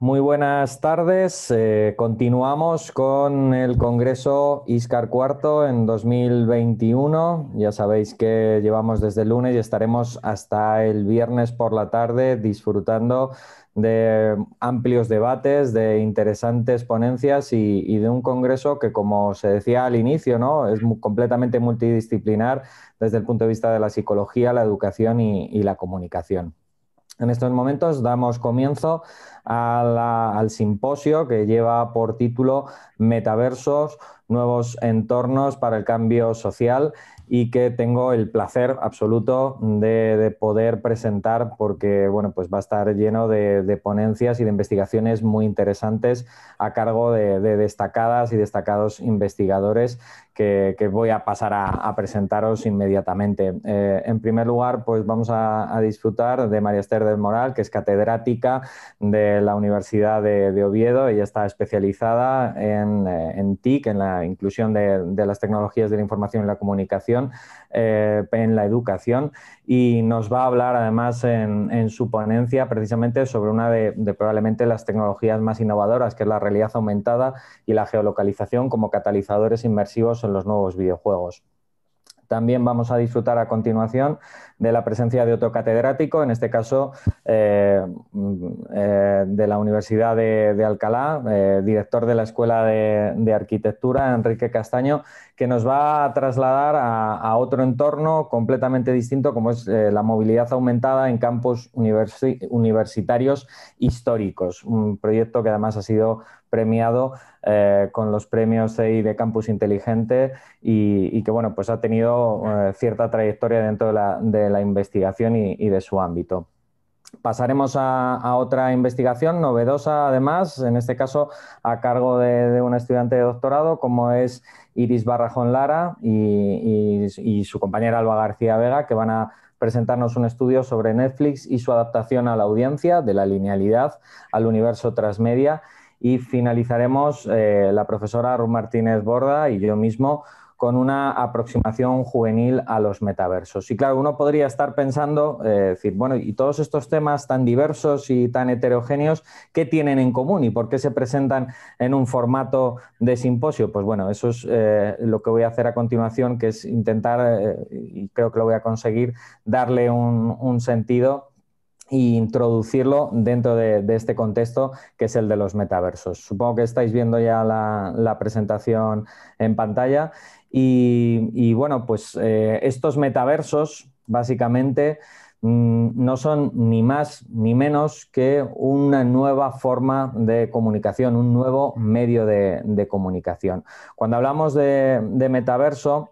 Muy buenas tardes. Continuamos con el Congreso ISCAR cuarto en 2021. Ya sabéis que llevamos desde el lunes y estaremos hasta el viernes por la tarde disfrutando de amplios debates, de interesantes ponencias y de un congreso que, como se decía al inicio, ¿no? Es completamente multidisciplinar desde el punto de vista de la psicología, la educación y la comunicación. En estos momentos damos comienzo al simposio que lleva por título Metaversos, nuevos entornos para el cambio social, y que tengo el placer absoluto de poder presentar porque bueno, pues va a estar lleno de ponencias y de investigaciones muy interesantes a cargo de destacadas y destacados investigadores que voy a pasar a presentaros inmediatamente. En primer lugar, pues vamos a disfrutar de María Esther del Moral, que es catedrática de la Universidad de Oviedo. Ella está especializada en TIC, en la inclusión de las tecnologías de la información y la comunicación en la educación, y nos va a hablar además en su ponencia precisamente sobre una de probablemente las tecnologías más innovadoras, que es la realidad aumentada y la geolocalización como catalizadores inmersivos en los nuevos videojuegos. También vamos a disfrutar a continuación de la presencia de otro catedrático, en este caso de la Universidad de Alcalá, director de la Escuela de Arquitectura, Enrique Castaño, que nos va a trasladar a otro entorno completamente distinto, como es la movilidad aumentada en campus universitarios históricos. Un proyecto que además ha sido premiado con los premios CEI de Campus Inteligente y que bueno, pues ha tenido cierta trayectoria dentro de la investigación y de su ámbito. Pasaremos a otra investigación novedosa, además, en este caso a cargo de una estudiante de doctorado, como es Iris Barrajón Lara y su compañera Alba García Vega, que van a presentarnos un estudio sobre Netflix y su adaptación a la audiencia, de la linealidad al universo transmedia. Y finalizaremos la profesora Ruth Martínez Borda y yo mismo con una aproximación juvenil a los metaversos. Y claro, uno podría estar pensando, decir, bueno, y todos estos temas tan diversos y tan heterogéneos, ¿qué tienen en común y por qué se presentan en un formato de simposio? Pues bueno, eso es lo que voy a hacer a continuación, que es intentar, y creo que lo voy a conseguir, darle un sentido e introducirlo dentro de este contexto que es el de los metaversos. Supongo que estáis viendo ya la presentación en pantalla y bueno, pues estos metaversos básicamente no son ni más ni menos que una nueva forma de comunicación, un nuevo medio de comunicación. Cuando hablamos de metaverso,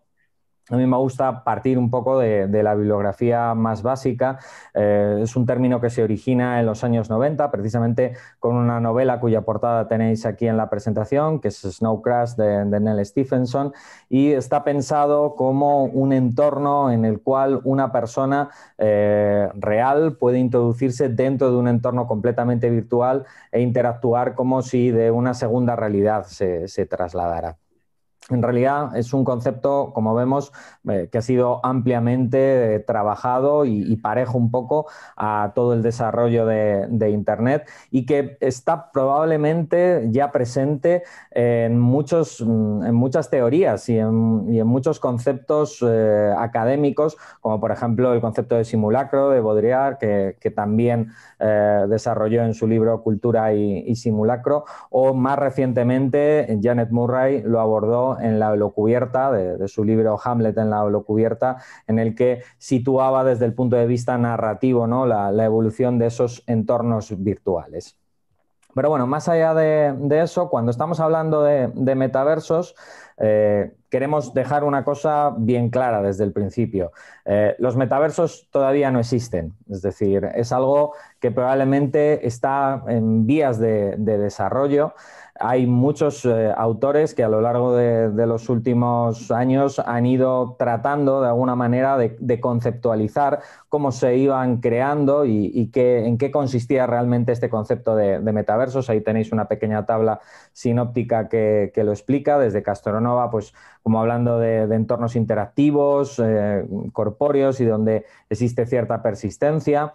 a mí me gusta partir un poco de la bibliografía más básica. Es un término que se origina en los años 90, precisamente con una novela cuya portada tenéis aquí en la presentación, que es Snow Crash de Neil Stephenson, y está pensado como un entorno en el cual una persona real puede introducirse dentro de un entorno completamente virtual e interactuar como si de una segunda realidad se trasladara. En realidad es un concepto, como vemos, que ha sido ampliamente trabajado y parejo un poco a todo el desarrollo de Internet y que está probablemente ya presente en muchas teorías y en muchos conceptos académicos, como por ejemplo el concepto de simulacro de Baudrillard, que también desarrolló en su libro Cultura y Simulacro, o más recientemente Janet Murray lo abordó en La Holocubierta, de su libro Hamlet en la Holocubierta, en el que situaba desde el punto de vista narrativo, ¿no?, la evolución de esos entornos virtuales. Pero bueno, más allá de eso, cuando estamos hablando de metaversos, queremos dejar una cosa bien clara desde el principio. Los metaversos todavía no existen, es decir, es algo que probablemente está en vías de desarrollo. Hay muchos autores que a lo largo de los últimos años han ido tratando de alguna manera de conceptualizar cómo se iban creando y en qué consistía realmente este concepto de metaversos. Ahí tenéis una pequeña tabla sinóptica que lo explica, desde Castronova, pues como hablando de entornos interactivos, corpóreos y donde existe cierta persistencia,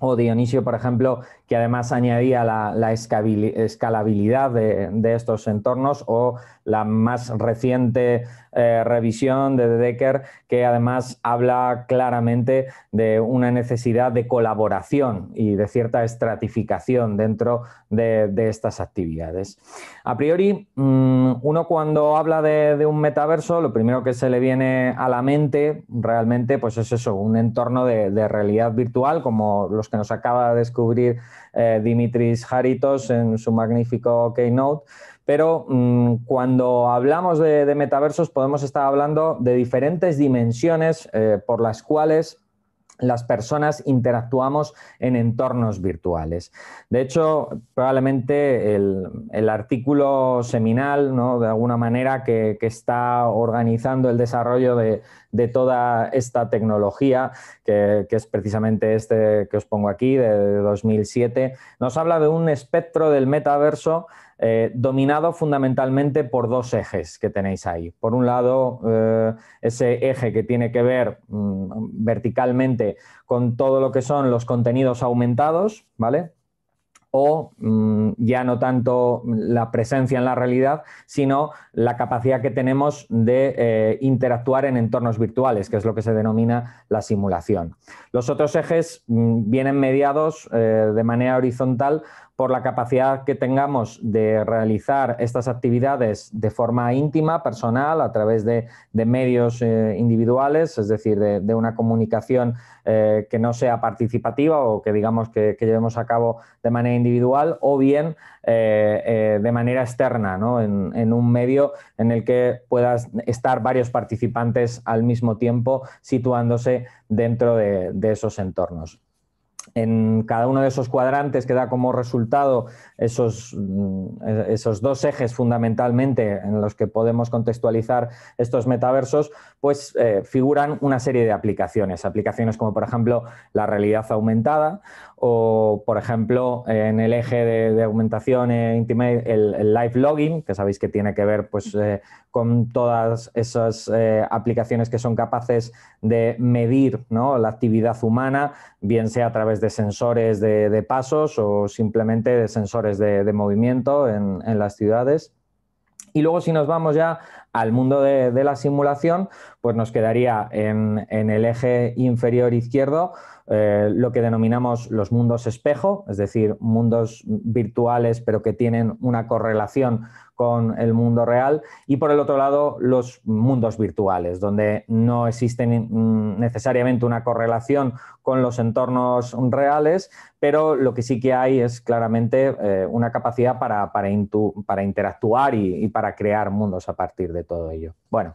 O Dionisio, por ejemplo, que además añadía la escalabilidad de estos entornos, o la más reciente revisión de Dedeker, que además habla claramente de una necesidad de colaboración y de cierta estratificación dentro de estas actividades. A priori, uno cuando habla de un metaverso, lo primero que se le viene a la mente realmente pues es eso, un entorno de realidad virtual como los que nos acaba de descubrir Dimitris Haritos en su magnífico Keynote. Pero cuando hablamos de metaversos podemos estar hablando de diferentes dimensiones por las cuales las personas interactuamos en entornos virtuales. De hecho, probablemente el artículo seminal, ¿no?, de alguna manera, que está organizando el desarrollo de toda esta tecnología, que es precisamente este que os pongo aquí, de 2007, nos habla de un espectro del metaverso dominado fundamentalmente por dos ejes que tenéis ahí. Por un lado, ese eje que tiene que ver verticalmente con todo lo que son los contenidos aumentados, ¿vale? O ya no tanto la presencia en la realidad, sino la capacidad que tenemos de interactuar en entornos virtuales, que es lo que se denomina la simulación. Los otros ejes vienen mediados de manera horizontal por la capacidad que tengamos de realizar estas actividades de forma íntima, personal, a través de medios individuales, es decir, de una comunicación que no sea participativa o que digamos que llevemos a cabo de manera individual, o bien de manera externa, ¿no?, en un medio en el que puedas estar varios participantes al mismo tiempo situándose dentro de esos entornos. En cada uno de esos cuadrantes que da como resultado esos dos ejes fundamentalmente en los que podemos contextualizar estos metaversos, pues figuran una serie de aplicaciones como por ejemplo la realidad aumentada, o por ejemplo en el eje de augmentación Intimate, el live logging, que sabéis que tiene que ver pues con todas esas aplicaciones que son capaces de medir, ¿no?, la actividad humana, bien sea a través de sensores de pasos o simplemente de sensores de movimiento en las ciudades. Y luego, si nos vamos ya al mundo de la simulación, pues nos quedaría en el eje inferior izquierdo lo que denominamos los mundos espejo, es decir, mundos virtuales pero que tienen una correlación con el mundo real, y por el otro lado los mundos virtuales, donde no existe necesariamente una correlación con los entornos reales, pero lo que sí que hay es claramente una capacidad para interactuar y para crear mundos a partir de todo ello. Bueno,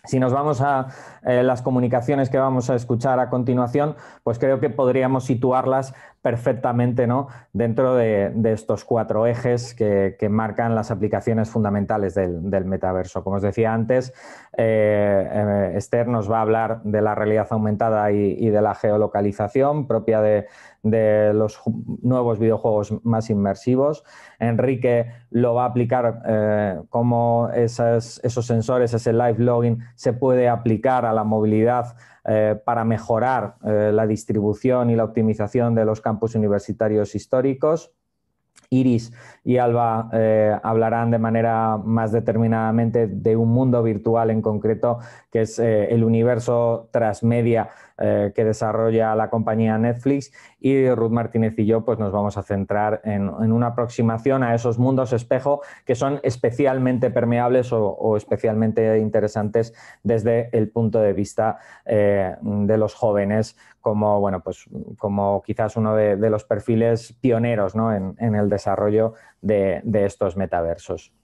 si nos vamos a las comunicaciones que vamos a escuchar a continuación, pues creo que podríamos situarlas perfectamente, ¿no?, dentro de estos cuatro ejes que marcan las aplicaciones fundamentales del metaverso. Como os decía antes, Esther nos va a hablar de la realidad aumentada y de la geolocalización propia de los nuevos videojuegos más inmersivos. Enrique lo va a aplicar cómo esos sensores, ese live logging, se puede aplicar a la movilidad para mejorar la distribución y la optimización de los campus universitarios históricos. Iris y Alba hablarán de manera más determinadamente de un mundo virtual en concreto, que es el universo transmedia que desarrolla la compañía Netflix, y Ruth Martínez y yo pues nos vamos a centrar en una aproximación a esos mundos espejo que son especialmente permeables o especialmente interesantes desde el punto de vista de los jóvenes, como, bueno, pues, como quizás uno de los perfiles pioneros, ¿no?, en el desarrollo de estos metaversos.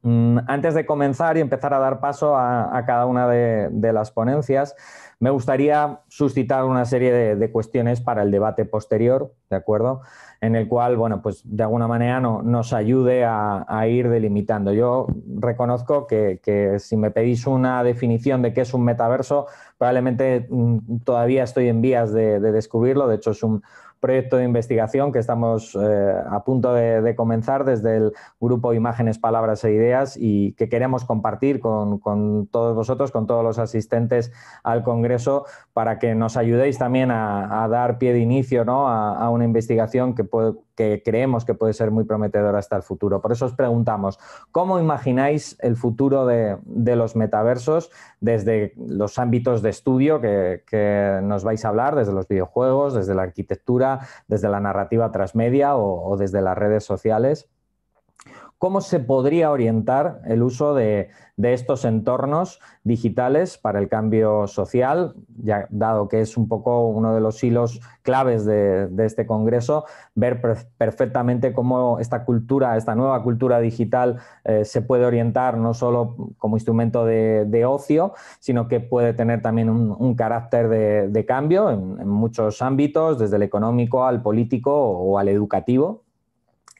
Antes de comenzar y empezar a dar paso a cada una de las ponencias, me gustaría suscitar una serie de cuestiones para el debate posterior, ¿de acuerdo?, en el cual, bueno, pues de alguna manera nos ayude a ir delimitando. Yo reconozco que si me pedís una definición de qué es un metaverso, probablemente todavía estoy en vías de descubrirlo. De hecho, es un proyecto de investigación que estamos a punto de comenzar desde el grupo Imágenes, Palabras e Ideas y que queremos compartir con todos vosotros, con todos los asistentes al Congreso, para que nos ayudéis también a dar pie de inicio, ¿no?, a una investigación que creemos que puede ser muy prometedora hasta el futuro. Por eso os preguntamos, ¿cómo imagináis el futuro de los metaversos desde los ámbitos de estudio que nos vais a hablar, desde los videojuegos, desde la arquitectura, desde la narrativa transmedia o desde las redes sociales? ¿Cómo se podría orientar el uso de estos entornos digitales para el cambio social, ya dado que es un poco uno de los hilos claves de este congreso, ver perfectamente cómo esta cultura, esta nueva cultura digital se puede orientar no solo como instrumento de ocio, sino que puede tener también un carácter de cambio en muchos ámbitos, desde el económico al político o al educativo?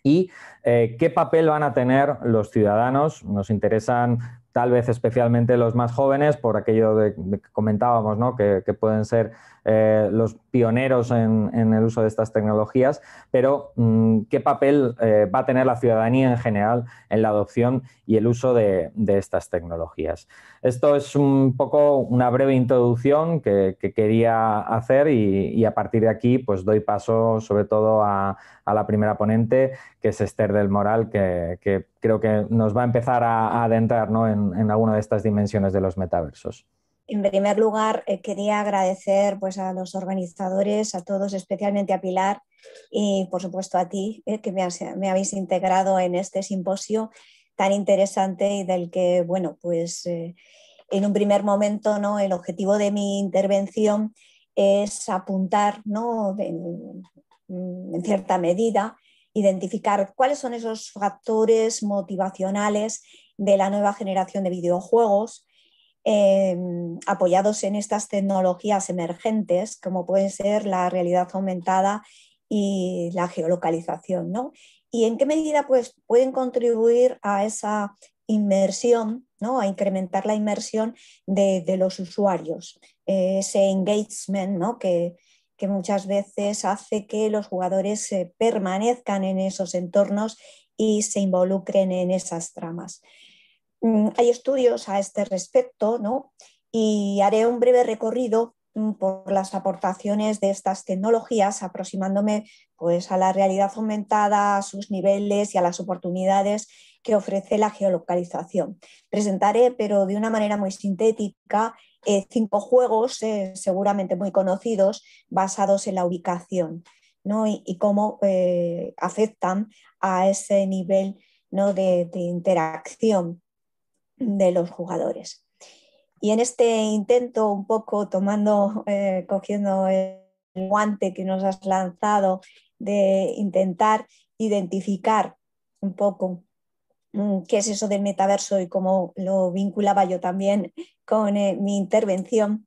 Y qué papel van a tener los ciudadanos. Nos interesan tal vez especialmente los más jóvenes por aquello de que comentábamos, ¿no?, que pueden ser los pioneros en el uso de estas tecnologías, pero ¿qué papel va a tener la ciudadanía en general en la adopción y el uso de estas tecnologías? Esto es un poco una breve introducción que quería hacer y a partir de aquí pues doy paso sobre todo a la primera ponente, que es Esther del Moral, que creo que nos va a empezar a adentrar, ¿no?, en alguna de estas dimensiones de los metaversos. En primer lugar, quería agradecer pues, a los organizadores, a todos, especialmente a Pilar y por supuesto a ti, que me habéis integrado en este simposio tan interesante y del que, bueno, pues en un primer momento, ¿no?, el objetivo de mi intervención es apuntar, ¿no?, en cierta medida, identificar cuáles son esos factores motivacionales de la nueva generación de videojuegos, apoyados en estas tecnologías emergentes, como pueden ser la realidad aumentada y la geolocalización, ¿no? Y en qué medida pues, pueden contribuir a esa inmersión, ¿no?, a incrementar la inmersión de los usuarios, ese engagement, ¿no?, que muchas veces hace que los jugadores permanezcan en esos entornos y se involucren en esas tramas. Hay estudios a este respecto, ¿no?, y haré un breve recorrido por las aportaciones de estas tecnologías, aproximándome pues, a la realidad aumentada, a sus niveles y a las oportunidades que ofrece la geolocalización. Presentaré, pero de una manera muy sintética, 5 juegos seguramente muy conocidos basados en la ubicación, ¿no?, y cómo afectan a ese nivel, ¿no?, de interacción de los jugadores. Y en este intento, un poco cogiendo el guante que nos has lanzado de intentar identificar un poco qué es eso del metaverso y cómo lo vinculaba yo también con mi intervención,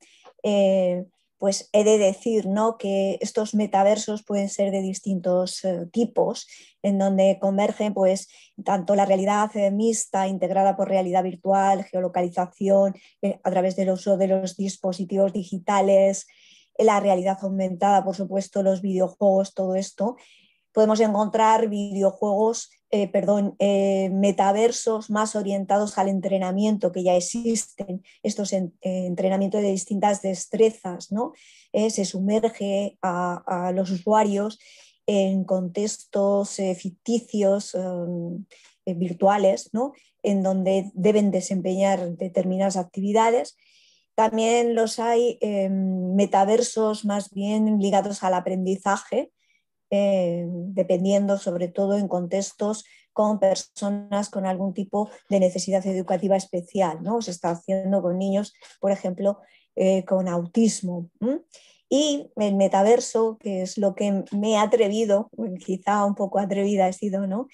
pues he de decir, ¿no?, que estos metaversos pueden ser de distintos tipos, en donde convergen pues, tanto la realidad mixta, integrada por realidad virtual, geolocalización, a través del uso de los dispositivos digitales, la realidad aumentada, por supuesto, los videojuegos, todo esto. Podemos encontrar metaversos más orientados al entrenamiento, que ya existen, estos entrenamientos de distintas destrezas, ¿no? Se sumerge a los usuarios en contextos ficticios, virtuales, ¿no?, en donde deben desempeñar determinadas actividades. También los hay metaversos más bien ligados al aprendizaje, dependiendo sobre todo en contextos con personas con algún tipo de necesidad educativa especial, ¿no? Se está haciendo con niños, por ejemplo, con autismo. Y el metaverso, que es lo que me he atrevido, quizá un poco atrevida he sido, ¿no?,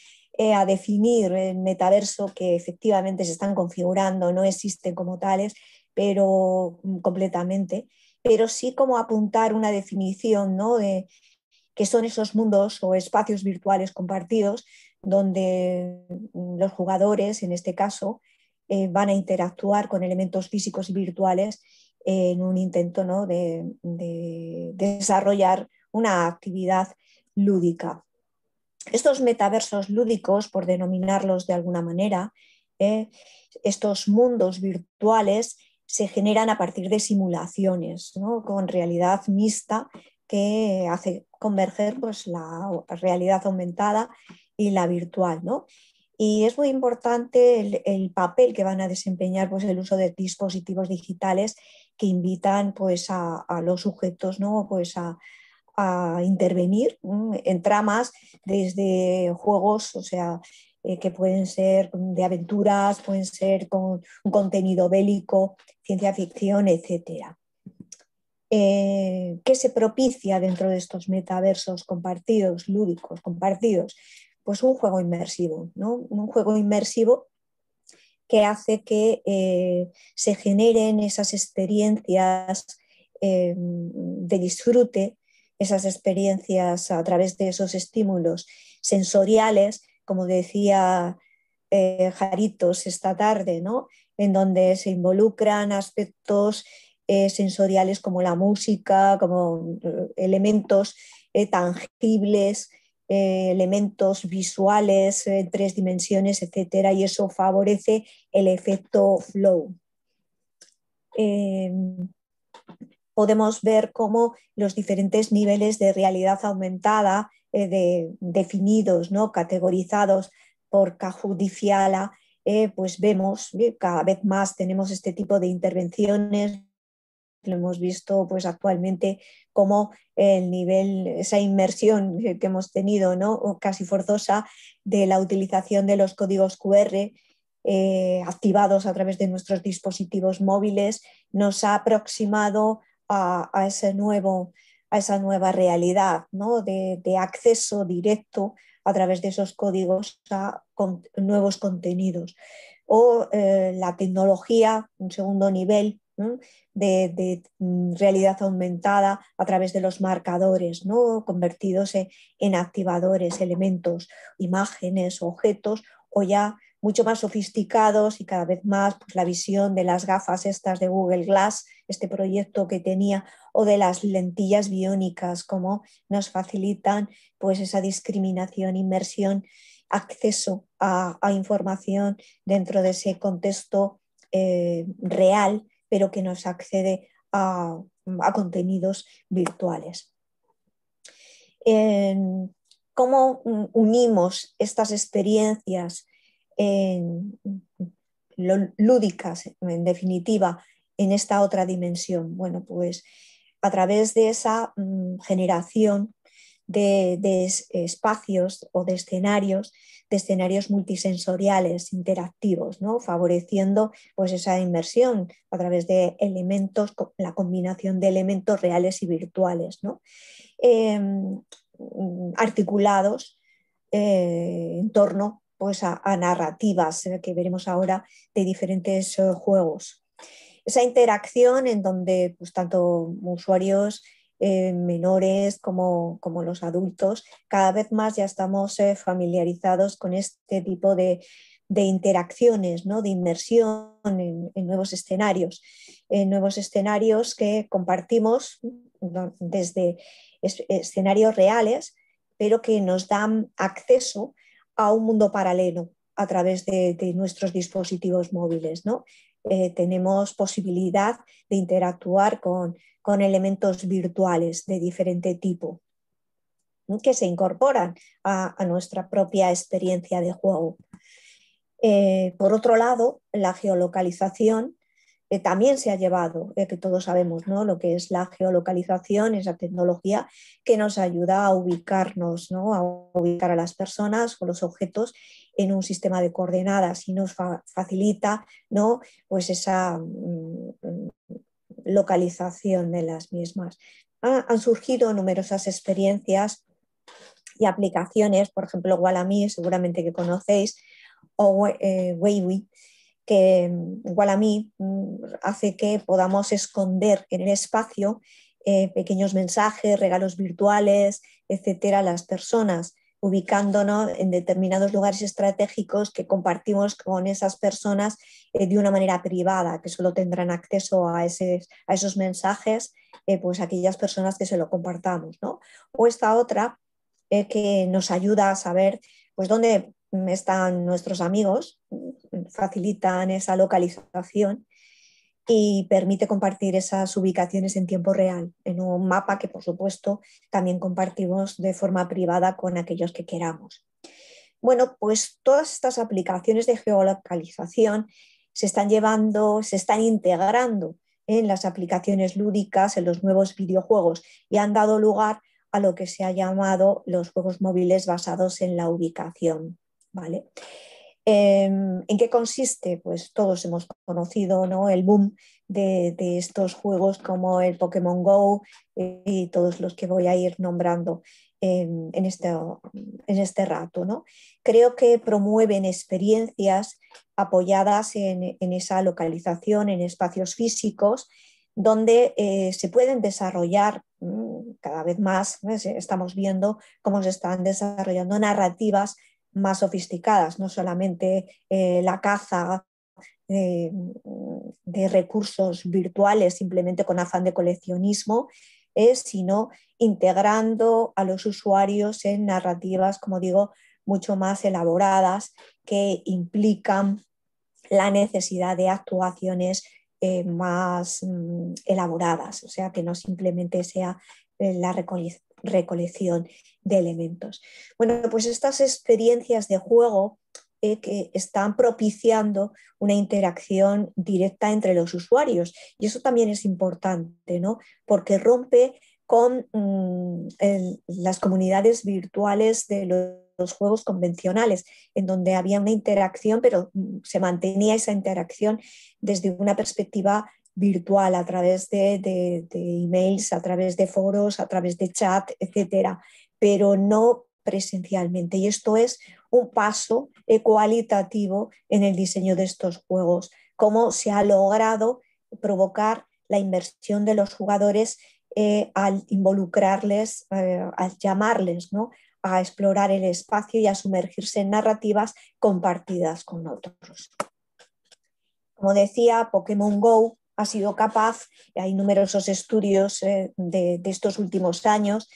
a definir el metaverso, que efectivamente se están configurando, no existen como tales, pero completamente, pero sí como apuntar una definición, ¿no?, de que son esos mundos o espacios virtuales compartidos donde los jugadores, en este caso, van a interactuar con elementos físicos y virtuales en un intento, ¿no?, de desarrollar una actividad lúdica. Estos metaversos lúdicos, por denominarlos de alguna manera, estos mundos virtuales se generan a partir de simulaciones, ¿no? Con realidad mixta que hace converger pues, la realidad aumentada y la virtual, ¿no? Y es muy importante el papel que van a desempeñar pues, el uso de dispositivos digitales que invitan pues, a los sujetos, ¿no? Pues, a intervenir en tramas desde juegos, o sea, que pueden ser de aventuras, pueden ser con un contenido bélico, ciencia ficción, etcétera. ¿Qué se propicia dentro de estos metaversos compartidos, lúdicos, compartidos? Pues un juego inmersivo, ¿no? Un juego inmersivo que hace que se generen esas experiencias de disfrute, esas experiencias a través de esos estímulos sensoriales, como decía Jaritos esta tarde, ¿no? En donde se involucran aspectos sensoriales como la música, como elementos tangibles, elementos visuales en 3 dimensiones, etcétera, y eso favorece el efecto flow. Podemos ver cómo los diferentes niveles de realidad aumentada definidos, ¿no? Categorizados por Kahoot y Fiala, pues vemos cada vez más tenemos este tipo de intervenciones. Lo hemos visto pues, actualmente como el nivel, esa inmersión que hemos tenido, ¿no? Casi forzosa de la utilización de los códigos QR activados a través de nuestros dispositivos móviles nos ha aproximado a esa nueva realidad, ¿no? de acceso directo a través de esos códigos a nuevos contenidos. O la tecnología, un segundo nivel, ¿no? de realidad aumentada a través de los marcadores, ¿no? Convertidos en activadores, elementos, imágenes, objetos, o ya mucho más sofisticados y cada vez más pues, la visión de las gafas estas de Google Glass, este proyecto que tenía, o de las lentillas biónicas, como nos facilitan pues, esa discriminación, inmersión, acceso a información dentro de ese contexto real, pero que nos accede a contenidos virtuales. ¿Cómo unimos estas experiencias lúdicas, en definitiva, en esta otra dimensión? Bueno, pues a través de esa generación de espacios o de escenarios multisensoriales, interactivos, ¿no? Favoreciendo pues, esa inmersión a través de elementos, la combinación de elementos reales y virtuales, ¿no? Articulados en torno pues, a narrativas que veremos ahora de diferentes juegos. Esa interacción en donde pues, tanto usuarios menores como los adultos, cada vez más ya estamos familiarizados con este tipo de interacciones, ¿no? De inmersión en nuevos escenarios que compartimos, ¿no? Desde escenarios reales, pero que nos dan acceso a un mundo paralelo a través de nuestros dispositivos móviles, ¿no? Tenemos posibilidad de interactuar con elementos virtuales de diferente tipo que se incorporan a nuestra propia experiencia de juego. Por otro lado, la geolocalización también se ha llevado, que todos sabemos, ¿no? Lo que es la geolocalización, esa tecnología que nos ayuda a ubicarnos, ¿no? A ubicar a las personas o los objetos en un sistema de coordenadas y nos facilita, ¿no? Pues esa localización de las mismas. Han surgido numerosas experiencias y aplicaciones, por ejemplo, Wallamy, seguramente que conocéis, o Weiwi, que Wallamy hace que podamos esconder en el espacio pequeños mensajes, regalos virtuales, etcétera, a las personas ubicándonos en determinados lugares estratégicos que compartimos con esas personas de una manera privada, que solo tendrán acceso a esos mensajes pues aquellas personas que se lo compartamos, ¿no? O esta otra que nos ayuda a saber pues dónde están nuestros amigos, facilitan esa localización y permite compartir esas ubicaciones en tiempo real, en un mapa que por supuesto también compartimos de forma privada con aquellos que queramos. Bueno, pues todas estas aplicaciones de geolocalización se están llevando, se están integrando en las aplicaciones lúdicas, en los nuevos videojuegos y han dado lugar a lo que se ha llamado los juegos móviles basados en la ubicación, ¿vale? ¿En qué consiste? Pues todos hemos conocido, ¿no?, el boom de estos juegos como el Pokémon Go y todos los que voy a ir nombrando en este rato, ¿no? Creo que promueven experiencias apoyadas en esa localización, en espacios físicos, donde se pueden desarrollar cada vez más, ¿ves? Estamos viendo cómo se están desarrollando narrativas más sofisticadas, no solamente la caza de recursos virtuales simplemente con afán de coleccionismo, sino integrando a los usuarios en narrativas, como digo, mucho más elaboradas que implican la necesidad de actuaciones más elaboradas, o sea, que no simplemente sea la recolección de elementos. Bueno, pues estas experiencias de juego que están propiciando una interacción directa entre los usuarios y eso también es importante, ¿no? Porque rompe con las comunidades virtuales de los juegos convencionales, en donde había una interacción, pero se mantenía esa interacción desde una perspectiva virtual, a través de emails, a través de foros, a través de chat, etcétera, pero no presencialmente. Y esto es un paso cualitativo en el diseño de estos juegos, cómo se ha logrado provocar la inversión de los jugadores al involucrarles, al llamarles, ¿no?, a explorar el espacio y a sumergirse en narrativas compartidas con otros. Como decía, Pokémon Go ha sido capaz, hay numerosos estudios de estos últimos años,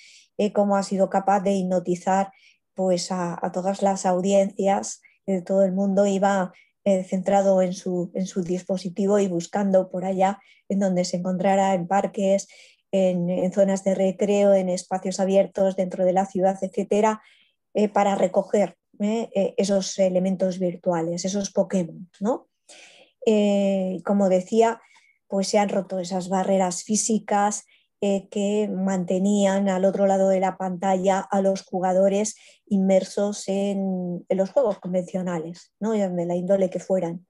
cómo ha sido capaz de hipnotizar pues, a todas las audiencias de todo el mundo. Iba centrado en su dispositivo y buscando por allá en donde se encontrara, en parques, en zonas de recreo, en espacios abiertos dentro de la ciudad, etcétera, para recoger esos elementos virtuales, esos Pokémon, ¿no? Como decía, pues se han roto esas barreras físicas que mantenían al otro lado de la pantalla a los jugadores inmersos en los juegos convencionales, ¿no?, de la índole que fueran.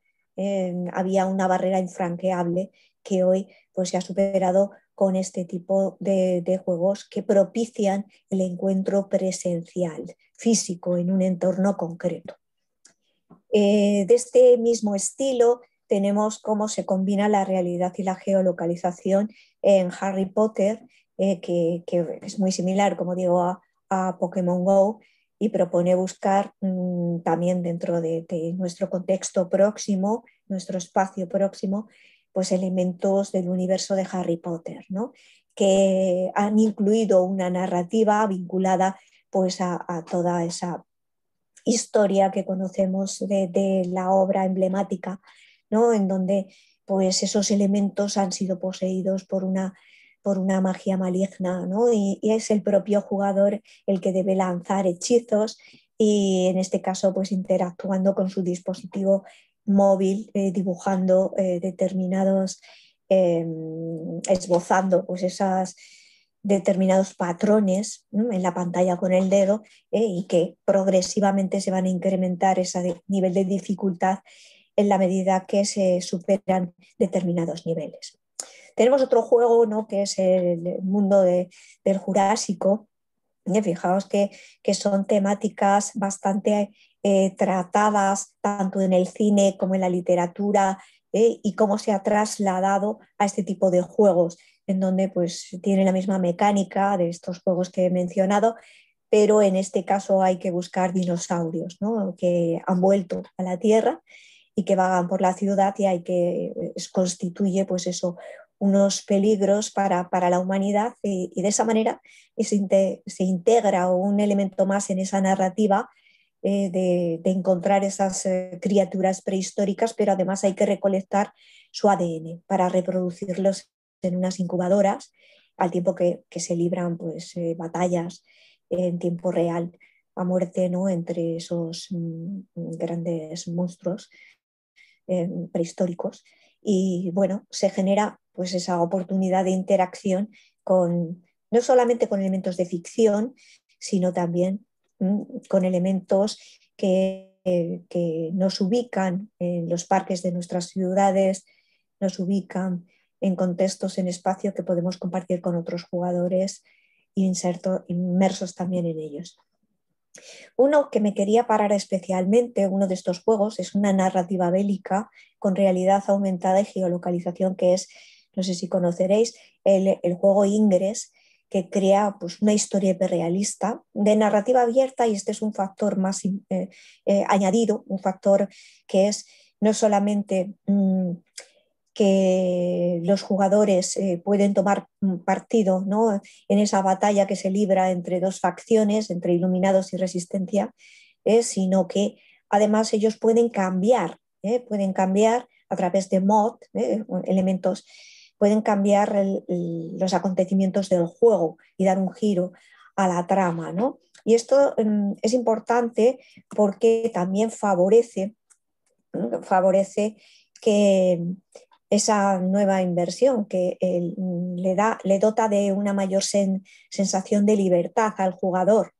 Había una barrera infranqueable que hoy pues, se ha superado con este tipo de juegos que propician el encuentro presencial, físico, en un entorno concreto. De este mismo estilo tenemos cómo se combina la realidad y la geolocalización en Harry Potter, que es muy similar, como digo, a Pokémon Go y propone buscar también dentro de nuestro contexto próximo, nuestro espacio próximo, pues elementos del universo de Harry Potter, ¿no?, que han incluido una narrativa vinculada pues, a toda esa historia que conocemos de la obra emblemática, ¿no?, en donde pues, esos elementos han sido poseídos por una magia maligna, ¿no?, y es el propio jugador el que debe lanzar hechizos y en este caso pues, interactuando con su dispositivo móvil, dibujando determinados, esbozando pues, esas determinados patrones, ¿no?, en la pantalla con el dedo y que progresivamente se van a incrementar ese nivel de dificultad en la medida que se superan determinados niveles. Tenemos otro juego, ¿no?, que es el mundo del Jurásico. Fijaos que son temáticas bastante tratadas tanto en el cine como en la literatura y cómo se ha trasladado a este tipo de juegos en donde pues, tiene la misma mecánica de estos juegos que he mencionado, pero en este caso hay que buscar dinosaurios, ¿no? Que han vuelto a la Tierra y que vagan por la ciudad y hay que constituye pues eso, unos peligros para la humanidad y de esa manera se integra un elemento más en esa narrativa de encontrar esas criaturas prehistóricas, pero además hay que recolectar su ADN para reproducirlos en unas incubadoras al tiempo que se libran pues, batallas en tiempo real a muerte, ¿no? Entre esos grandes monstruos prehistóricos. Y bueno, se genera pues esa oportunidad de interacción con, no solamente con elementos de ficción, sino también con elementos que nos ubican en los parques de nuestras ciudades, nos ubican en contextos, en espacio que podemos compartir con otros jugadores inmersos también en ellos. Uno que me quería parar especialmente, uno de estos juegos, es una narrativa bélica con realidad aumentada y geolocalización, que es, no sé si conoceréis, el juego Ingress, que crea pues, una historia hiperrealista de narrativa abierta, y este es un factor más añadido, un factor que es no solamente que los jugadores pueden tomar partido, ¿no? En esa batalla que se libra entre dos facciones, entre iluminados y resistencia, sino que además ellos pueden cambiar a través de mod, elementos, pueden cambiar los acontecimientos del juego y dar un giro a la trama, ¿no? Y esto es importante porque también favorece que esa nueva inversión que le dota de una mayor sensación de libertad al jugador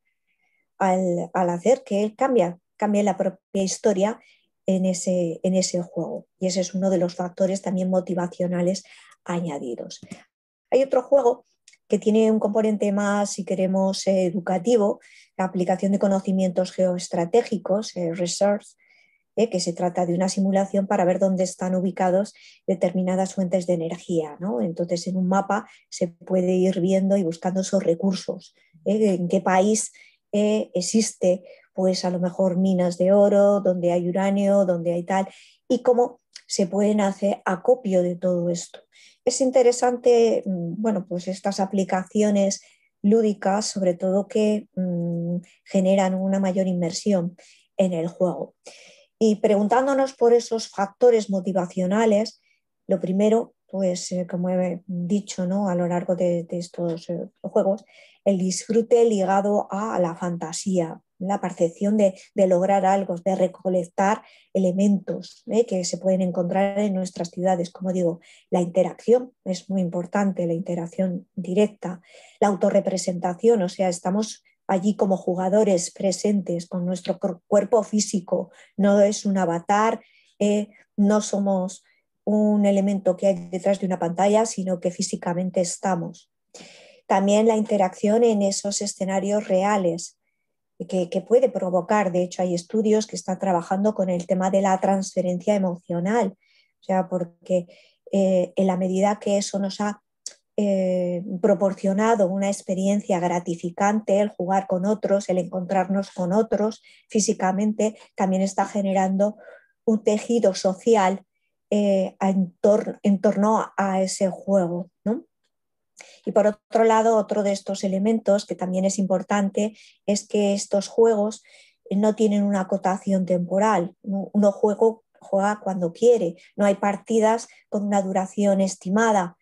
al hacer que él cambie la propia historia en ese juego. Y ese es uno de los factores también motivacionales añadidos. Hay otro juego que tiene un componente más, si queremos, educativo, la aplicación de conocimientos geoestratégicos, research, que se trata de una simulación para ver dónde están ubicados determinadas fuentes de energía, ¿no? Entonces, en un mapa se puede ir viendo y buscando esos recursos, en qué país existe, pues a lo mejor minas de oro, donde hay uranio, donde hay tal, y cómo se pueden hacer acopio de todo esto. Es interesante, bueno, pues estas aplicaciones lúdicas, sobre todo que generan una mayor inmersión en el juego. Y preguntándonos por esos factores motivacionales, lo primero, pues como he dicho, ¿no? A lo largo de estos juegos, el disfrute ligado a la fantasía, la percepción de lograr algo, de recolectar elementos que se pueden encontrar en nuestras ciudades. Como digo, la interacción es muy importante, la interacción directa, la autorrepresentación, o sea, estamos allí como jugadores presentes con nuestro cuerpo físico, no es un avatar, no somos un elemento que hay detrás de una pantalla, sino que físicamente estamos. También la interacción en esos escenarios reales que puede provocar, de hecho hay estudios que están trabajando con el tema de la transferencia emocional, o sea, porque en la medida que eso nos ha proporcionado una experiencia gratificante, el jugar con otros, el encontrarnos con otros físicamente, también está generando un tejido social en torno a ese juego, ¿no? Y por otro lado, otro de estos elementos que también es importante es que estos juegos no tienen una acotación temporal. Uno juega cuando quiere, no hay partidas con una duración estimada,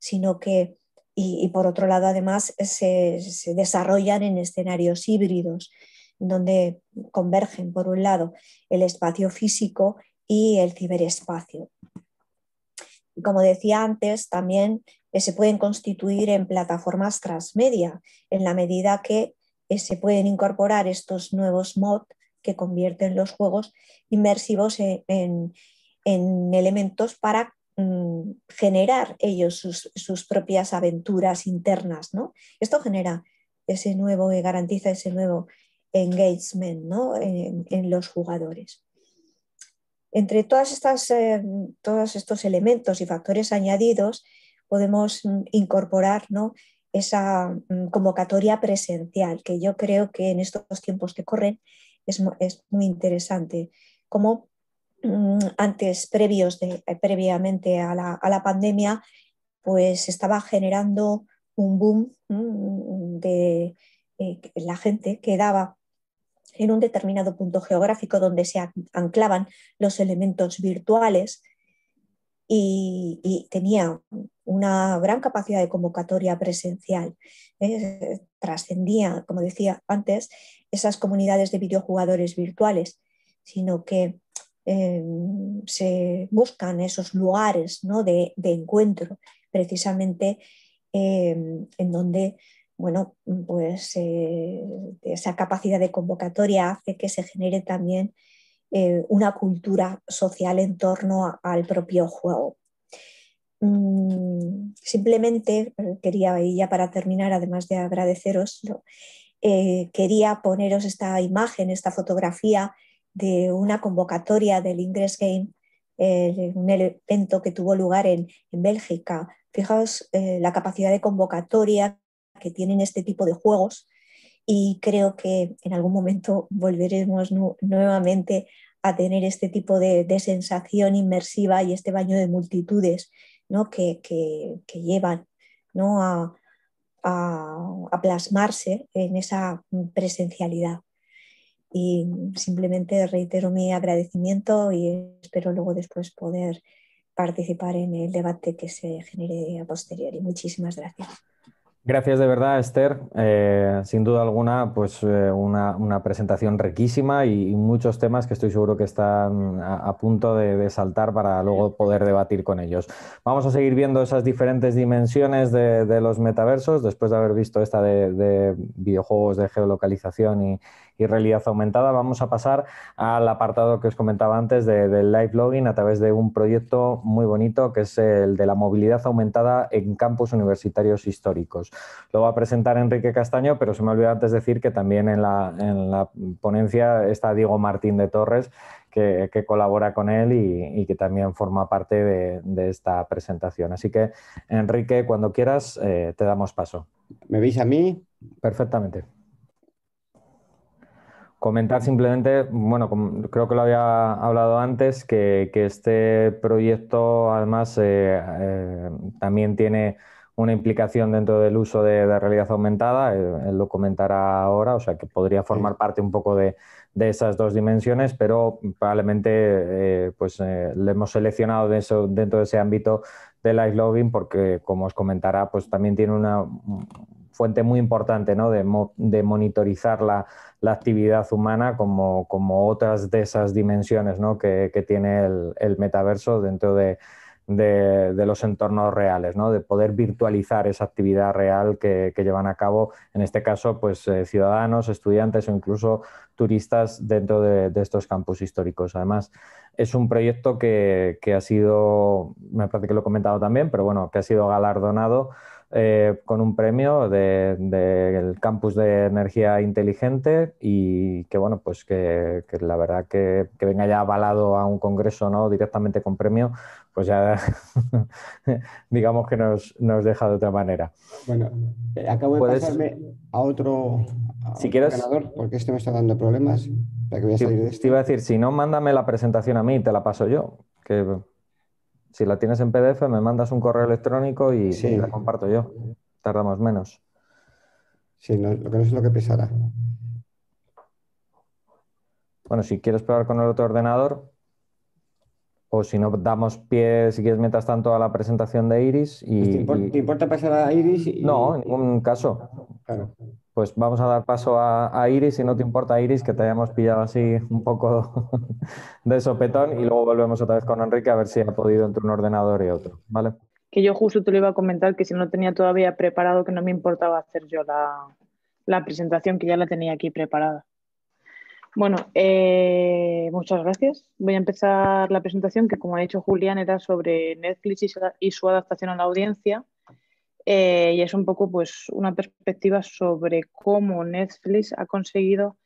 sino que, y por otro lado, además, se desarrollan en escenarios híbridos, donde convergen, por un lado, el espacio físico y el ciberespacio. Y como decía antes, también se pueden constituir en plataformas transmedia, en la medida que se pueden incorporar estos nuevos mods que convierten los juegos inmersivos en elementos para generar ellos sus propias aventuras internas, ¿no? Esto genera ese nuevo, garantiza ese nuevo engagement, ¿no? en los jugadores. Entre todos estos elementos y factores añadidos podemos incorporar, ¿no? esa convocatoria presencial, que yo creo que en estos tiempos que corren es muy interesante. Como antes, previamente a la pandemia, pues estaba generando un boom de la gente quedaba en un determinado punto geográfico donde se anclaban los elementos virtuales y tenía una gran capacidad de convocatoria presencial. Trascendía, como decía antes, esas comunidades de videojugadores virtuales, sino que se buscan esos lugares, ¿no?, de encuentro, precisamente en donde, bueno, pues esa capacidad de convocatoria hace que se genere también una cultura social en torno al propio juego. Simplemente quería, y ya para terminar, además de agradeceros, quería poneros esta imagen, esta fotografía de una convocatoria del Ingress Game, un evento que tuvo lugar en Bélgica. Fijaos la capacidad de convocatoria que tienen este tipo de juegos, y creo que en algún momento volveremos nuevamente a tener este tipo de sensación inmersiva y este baño de multitudes, ¿no?, que llevan, ¿no?, a plasmarse en esa presencialidad. Y simplemente reitero mi agradecimiento y espero luego después poder participar en el debate que se genere a posteriori. Muchísimas gracias. Gracias de verdad, Esther. Sin duda alguna, pues una presentación riquísima y muchos temas que estoy seguro que están a punto de saltar para luego poder debatir con ellos. Vamos a seguir viendo esas diferentes dimensiones de los metaversos después de haber visto esta de videojuegos de geolocalización y realidad aumentada. Vamos a pasar al apartado que os comentaba antes del live logging a través de un proyecto muy bonito que es el de la movilidad aumentada en campus universitarios históricos. Lo va a presentar Enrique Castaño, pero se me olvidó antes decir que también en la ponencia está Diego Martín de Torres, que colabora con él y que también forma parte de esta presentación. Así que, Enrique, cuando quieras, te damos paso. ¿Me veis a mí? Perfectamente. Comentar simplemente, bueno, creo que lo había hablado antes, que este proyecto además también tiene una implicación dentro del uso de realidad aumentada, él lo comentará ahora, o sea que podría formar parte un poco de esas dos dimensiones, pero probablemente le hemos seleccionado dentro de ese ámbito de live logging porque, como os comentará, pues también tiene una fuente muy importante, ¿no?, de monitorizar la actividad humana como otras de esas dimensiones, ¿no?, que tiene el metaverso dentro de los entornos reales, ¿no?, de poder virtualizar esa actividad real que llevan a cabo, en este caso, pues ciudadanos, estudiantes o incluso turistas dentro de estos campus históricos. Además, es un proyecto que ha sido, me parece que lo he comentado también, pero bueno, que ha sido galardonado con un premio del Campus de Energía Inteligente y que, bueno, pues que la verdad que venga ya avalado a un congreso, ¿no?, directamente con premio, pues ya digamos que nos deja de otra manera. Bueno, acabo de pasarme a otro si quieres, ordenador porque este me está dando problemas. Para que voy a salir de te iba a decir, si no, mándame la presentación a mí y te la paso yo, que si la tienes en PDF me mandas un correo electrónico y Sí. la comparto yo. Tardamos menos. Sí, lo que no sé lo que pesará. Bueno, si quieres probar con el otro ordenador, o si no, damos pie, si quieres, mientras tanto, a la presentación de Iris. ¿Te importa pasar a Iris? No, en ningún caso. Claro. Pues vamos a dar paso a Iris, si no te importa, Iris, que te hayamos pillado así un poco de sopetón, y luego volvemos otra vez con Enrique a ver si ha podido entre un ordenador y otro, ¿vale? Que yo justo te lo iba a comentar, que si no tenía todavía preparado, que no me importaba hacer yo la presentación, que ya la tenía aquí preparada. Bueno, muchas gracias. Voy a empezar la presentación, que como ha dicho Julián, era sobre Netflix y su adaptación a la audiencia. Y es un poco, pues, una perspectiva sobre cómo Netflix ha conseguido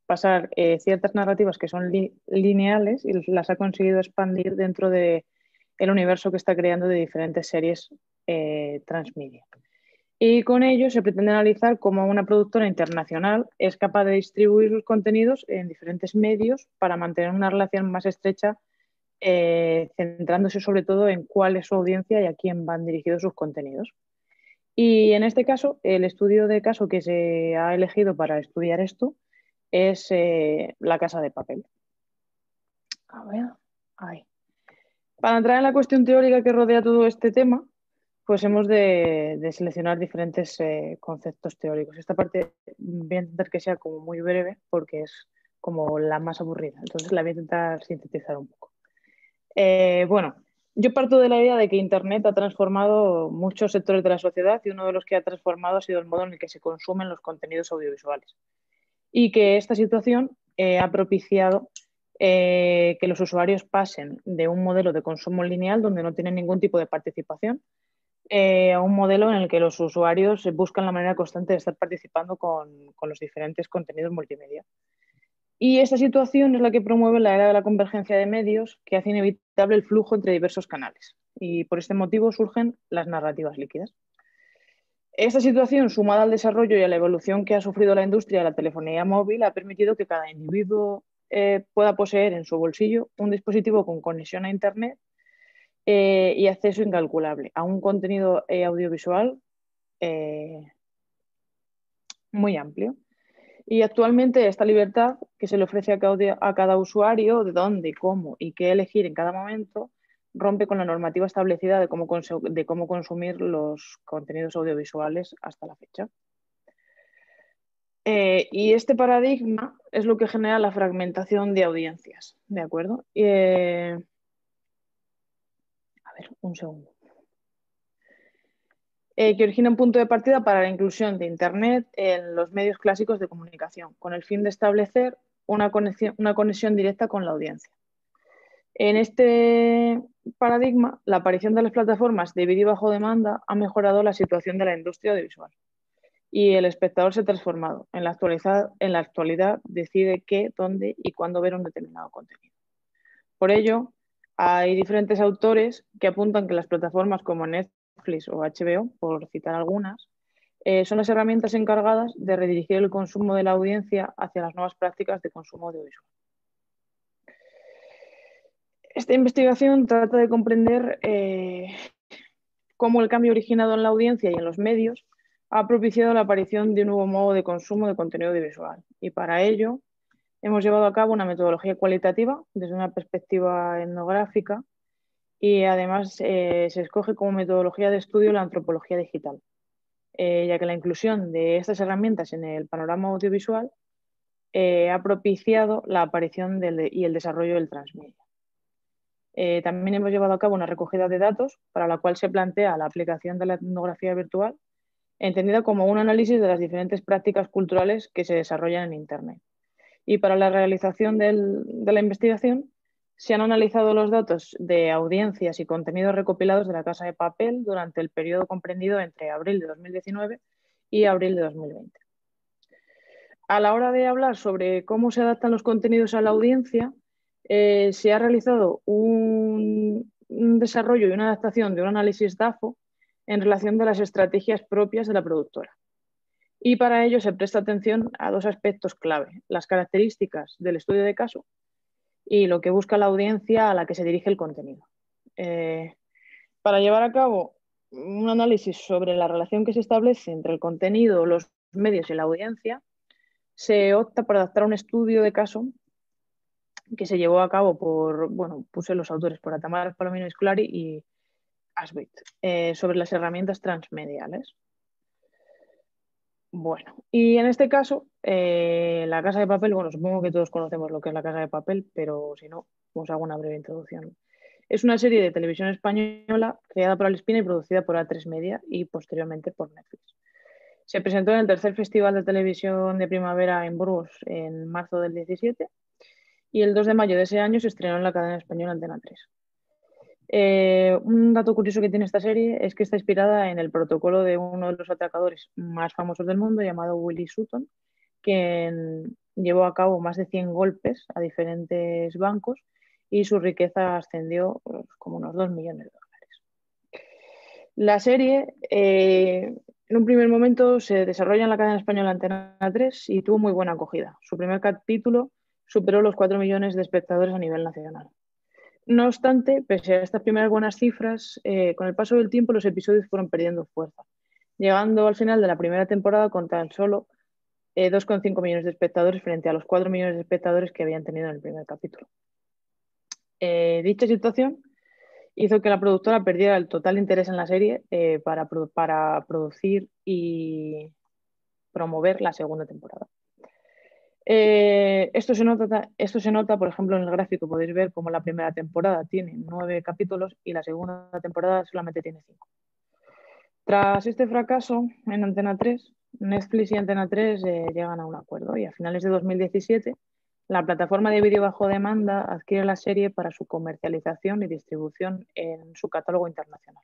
pasar ciertas narrativas que son lineales y las ha conseguido expandir dentro de el universo que está creando de diferentes series transmedia. Y con ello se pretende analizar cómo una productora internacional es capaz de distribuir sus contenidos en diferentes medios para mantener una relación más estrecha, centrándose sobre todo en cuál es su audiencia y a quién van dirigidos sus contenidos. Y en este caso, el estudio de caso que se ha elegido para estudiar esto es La Casa de Papel. A ver, ahí. Para entrar en la cuestión teórica que rodea todo este tema, pues hemos de seleccionar diferentes conceptos teóricos. Esta parte voy a intentar que sea como muy breve porque es como la más aburrida. Entonces la voy a intentar sintetizar un poco. Bueno, yo parto de la idea de que Internet ha transformado muchos sectores de la sociedad y uno de los que ha transformado ha sido el modo en el que se consumen los contenidos audiovisuales. Y que esta situación ha propiciado que los usuarios pasen de un modelo de consumo lineal donde no tienen ningún tipo de participación a un modelo en el que los usuarios buscan la manera constante de estar participando con los diferentes contenidos multimedia. Y esta situación es la que promueve la era de la convergencia de medios, que hace inevitable el flujo entre diversos canales. Y por este motivo surgen las narrativas líquidas. Esta situación, sumada al desarrollo y a la evolución que ha sufrido la industria de la telefonía móvil, ha permitido que cada individuo pueda poseer en su bolsillo un dispositivo con conexión a Internet y acceso incalculable a un contenido audiovisual muy amplio. Y actualmente esta libertad que se le ofrece a cada usuario de dónde, cómo y qué elegir en cada momento rompe con la normativa establecida de cómo consumir los contenidos audiovisuales hasta la fecha. Y este paradigma es lo que genera la fragmentación de audiencias, ¿de acuerdo? A ver, un segundo. Que origina un punto de partida para la inclusión de Internet en los medios clásicos de comunicación, con el fin de establecer una conexión directa con la audiencia. En este paradigma, la aparición de las plataformas de vídeo bajo demanda ha mejorado la situación de la industria audiovisual y el espectador se ha transformado. En la actualidad decide qué, dónde y cuándo ver un determinado contenido. Por ello, hay diferentes autores que apuntan que las plataformas como Netflix o HBO, por citar algunas, son las herramientas encargadas de redirigir el consumo de la audiencia hacia las nuevas prácticas de consumo audiovisual. Esta investigación trata de comprender cómo el cambio originado en la audiencia y en los medios ha propiciado la aparición de un nuevo modo de consumo de contenido audiovisual. Y para ello hemos llevado a cabo una metodología cualitativa desde una perspectiva etnográfica y además se escoge como metodología de estudio la antropología digital, ya que la inclusión de estas herramientas en el panorama audiovisual ha propiciado la aparición y el desarrollo del transmedia. También hemos llevado a cabo una recogida de datos para la cual se plantea la aplicación de la etnografía virtual, entendida como un análisis de las diferentes prácticas culturales que se desarrollan en Internet. Y para la realización de la investigación se han analizado los datos de audiencias y contenidos recopilados de La Casa de Papel durante el periodo comprendido entre abril de 2019 y abril de 2020. A la hora de hablar sobre cómo se adaptan los contenidos a la audiencia, se ha realizado un desarrollo y una adaptación de un análisis DAFO en relación de las estrategias propias de la productora. Y para ello se presta atención a dos aspectos clave: las características del estudio de caso y lo que busca la audiencia a la que se dirige el contenido. Para llevar a cabo un análisis sobre la relación que se establece entre el contenido, los medios y la audiencia, se opta por adaptar un estudio de caso que se llevó a cabo por, bueno, puse los autores, por Atamar, Palomino Scolari y Asbit, sobre las herramientas transmediales. Bueno, y en este caso, La Casa de Papel, bueno, supongo que todos conocemos lo que es La Casa de Papel, pero si no, os hago una breve introducción. Es una serie de televisión española creada por Alespina y producida por A3 Media y posteriormente por Netflix. Se presentó en el tercer Festival de Televisión de Primavera en Burgos en marzo del 17 y el 2 de mayo de ese año se estrenó en la cadena española Antena 3. Un dato curioso que tiene esta serie es que está inspirada en el protocolo de uno de los atracadores más famosos del mundo, llamado Willie Sutton, quien llevó a cabo más de 100 golpes a diferentes bancos y su riqueza ascendió como unos 2 millones de dólares. La serie, en un primer momento, se desarrolla en la cadena española Antena 3 y tuvo muy buena acogida. Su primer capítulo superó los 4 millones de espectadores a nivel nacional. No obstante, pese a estas primeras buenas cifras, con el paso del tiempo los episodios fueron perdiendo fuerza, llegando al final de la primera temporada con tan solo 2,5 millones de espectadores frente a los 4 millones de espectadores que habían tenido en el primer capítulo. Dicha situación hizo que la productora perdiera el total interés en la serie para producir y promover la segunda temporada. Esto se nota, por ejemplo, en el gráfico. Podéis ver cómo la primera temporada tiene 9 capítulos y la segunda temporada solamente tiene 5. Tras este fracaso en Antena 3, Netflix y Antena 3 llegan a un acuerdo y a finales de 2017 la plataforma de vídeo bajo demanda adquiere la serie para su comercialización y distribución en su catálogo internacional.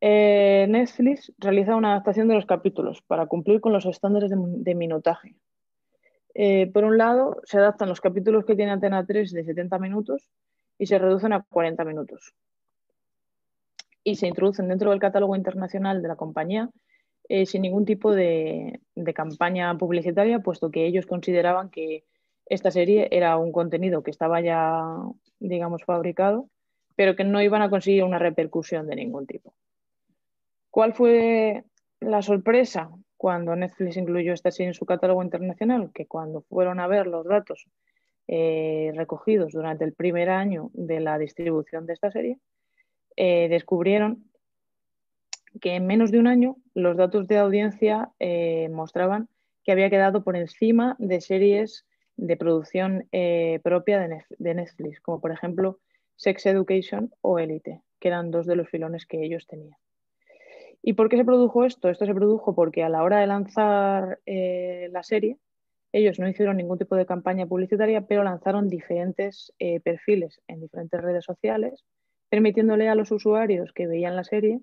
Netflix realiza una adaptación de los capítulos para cumplir con los estándares de minutaje. Por un lado, se adaptan los capítulos que tiene Antena 3 de 70 minutos y se reducen a 40 minutos. Y se introducen dentro del catálogo internacional de la compañía sin ningún tipo de campaña publicitaria, puesto que ellos consideraban que esta serie era un contenido que estaba ya, digamos, fabricado, pero que no iban a conseguir una repercusión de ningún tipo. ¿Cuál fue la sorpresa cuando Netflix incluyó esta serie en su catálogo internacional? Que cuando fueron a ver los datos recogidos durante el primer año de la distribución de esta serie, descubrieron que en menos de un año los datos de audiencia mostraban que había quedado por encima de series de producción propia de Netflix, como por ejemplo Sex Education o Elite, que eran dos de los filones que ellos tenían. ¿Y por qué se produjo esto? Esto se produjo porque a la hora de lanzar la serie, ellos no hicieron ningún tipo de campaña publicitaria, pero lanzaron diferentes perfiles en diferentes redes sociales, permitiéndole a los usuarios que veían la serie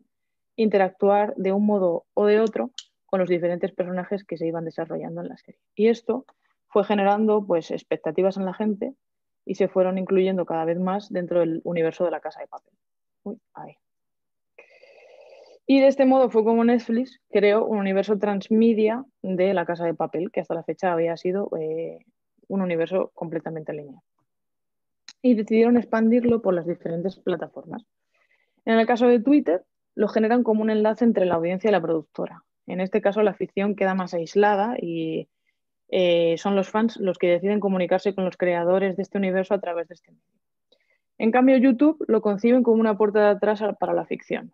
interactuar de un modo o de otro con los diferentes personajes que se iban desarrollando en la serie. Y esto fue generando pues, expectativas en la gente y se fueron incluyendo cada vez más dentro del universo de La Casa de Papel. Uy, ahí. Y de este modo fue como Netflix creó un universo transmedia de La Casa de Papel, que hasta la fecha había sido un universo completamente lineal. Y decidieron expandirlo por las diferentes plataformas. En el caso de Twitter, lo generan como un enlace entre la audiencia y la productora. En este caso, la ficción queda más aislada y son los fans los que deciden comunicarse con los creadores de este universo a través de este medio. En cambio, YouTube lo conciben como una puerta de atrás para la ficción.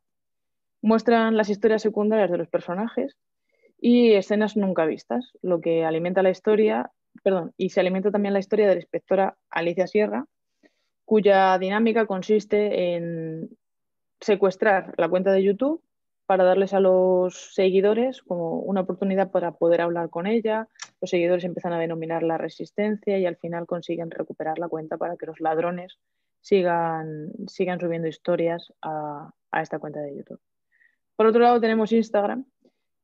Muestran las historias secundarias de los personajes y escenas nunca vistas, lo que alimenta la historia, y se alimenta también la historia de la inspectora Alicia Sierra, cuya dinámica consiste en secuestrar la cuenta de YouTube para darles a los seguidores como una oportunidad para poder hablar con ella. Los seguidores empiezan a denominar la resistencia y al final consiguen recuperar la cuenta para que los ladrones sigan subiendo historias a esta cuenta de YouTube. Por otro lado, tenemos Instagram,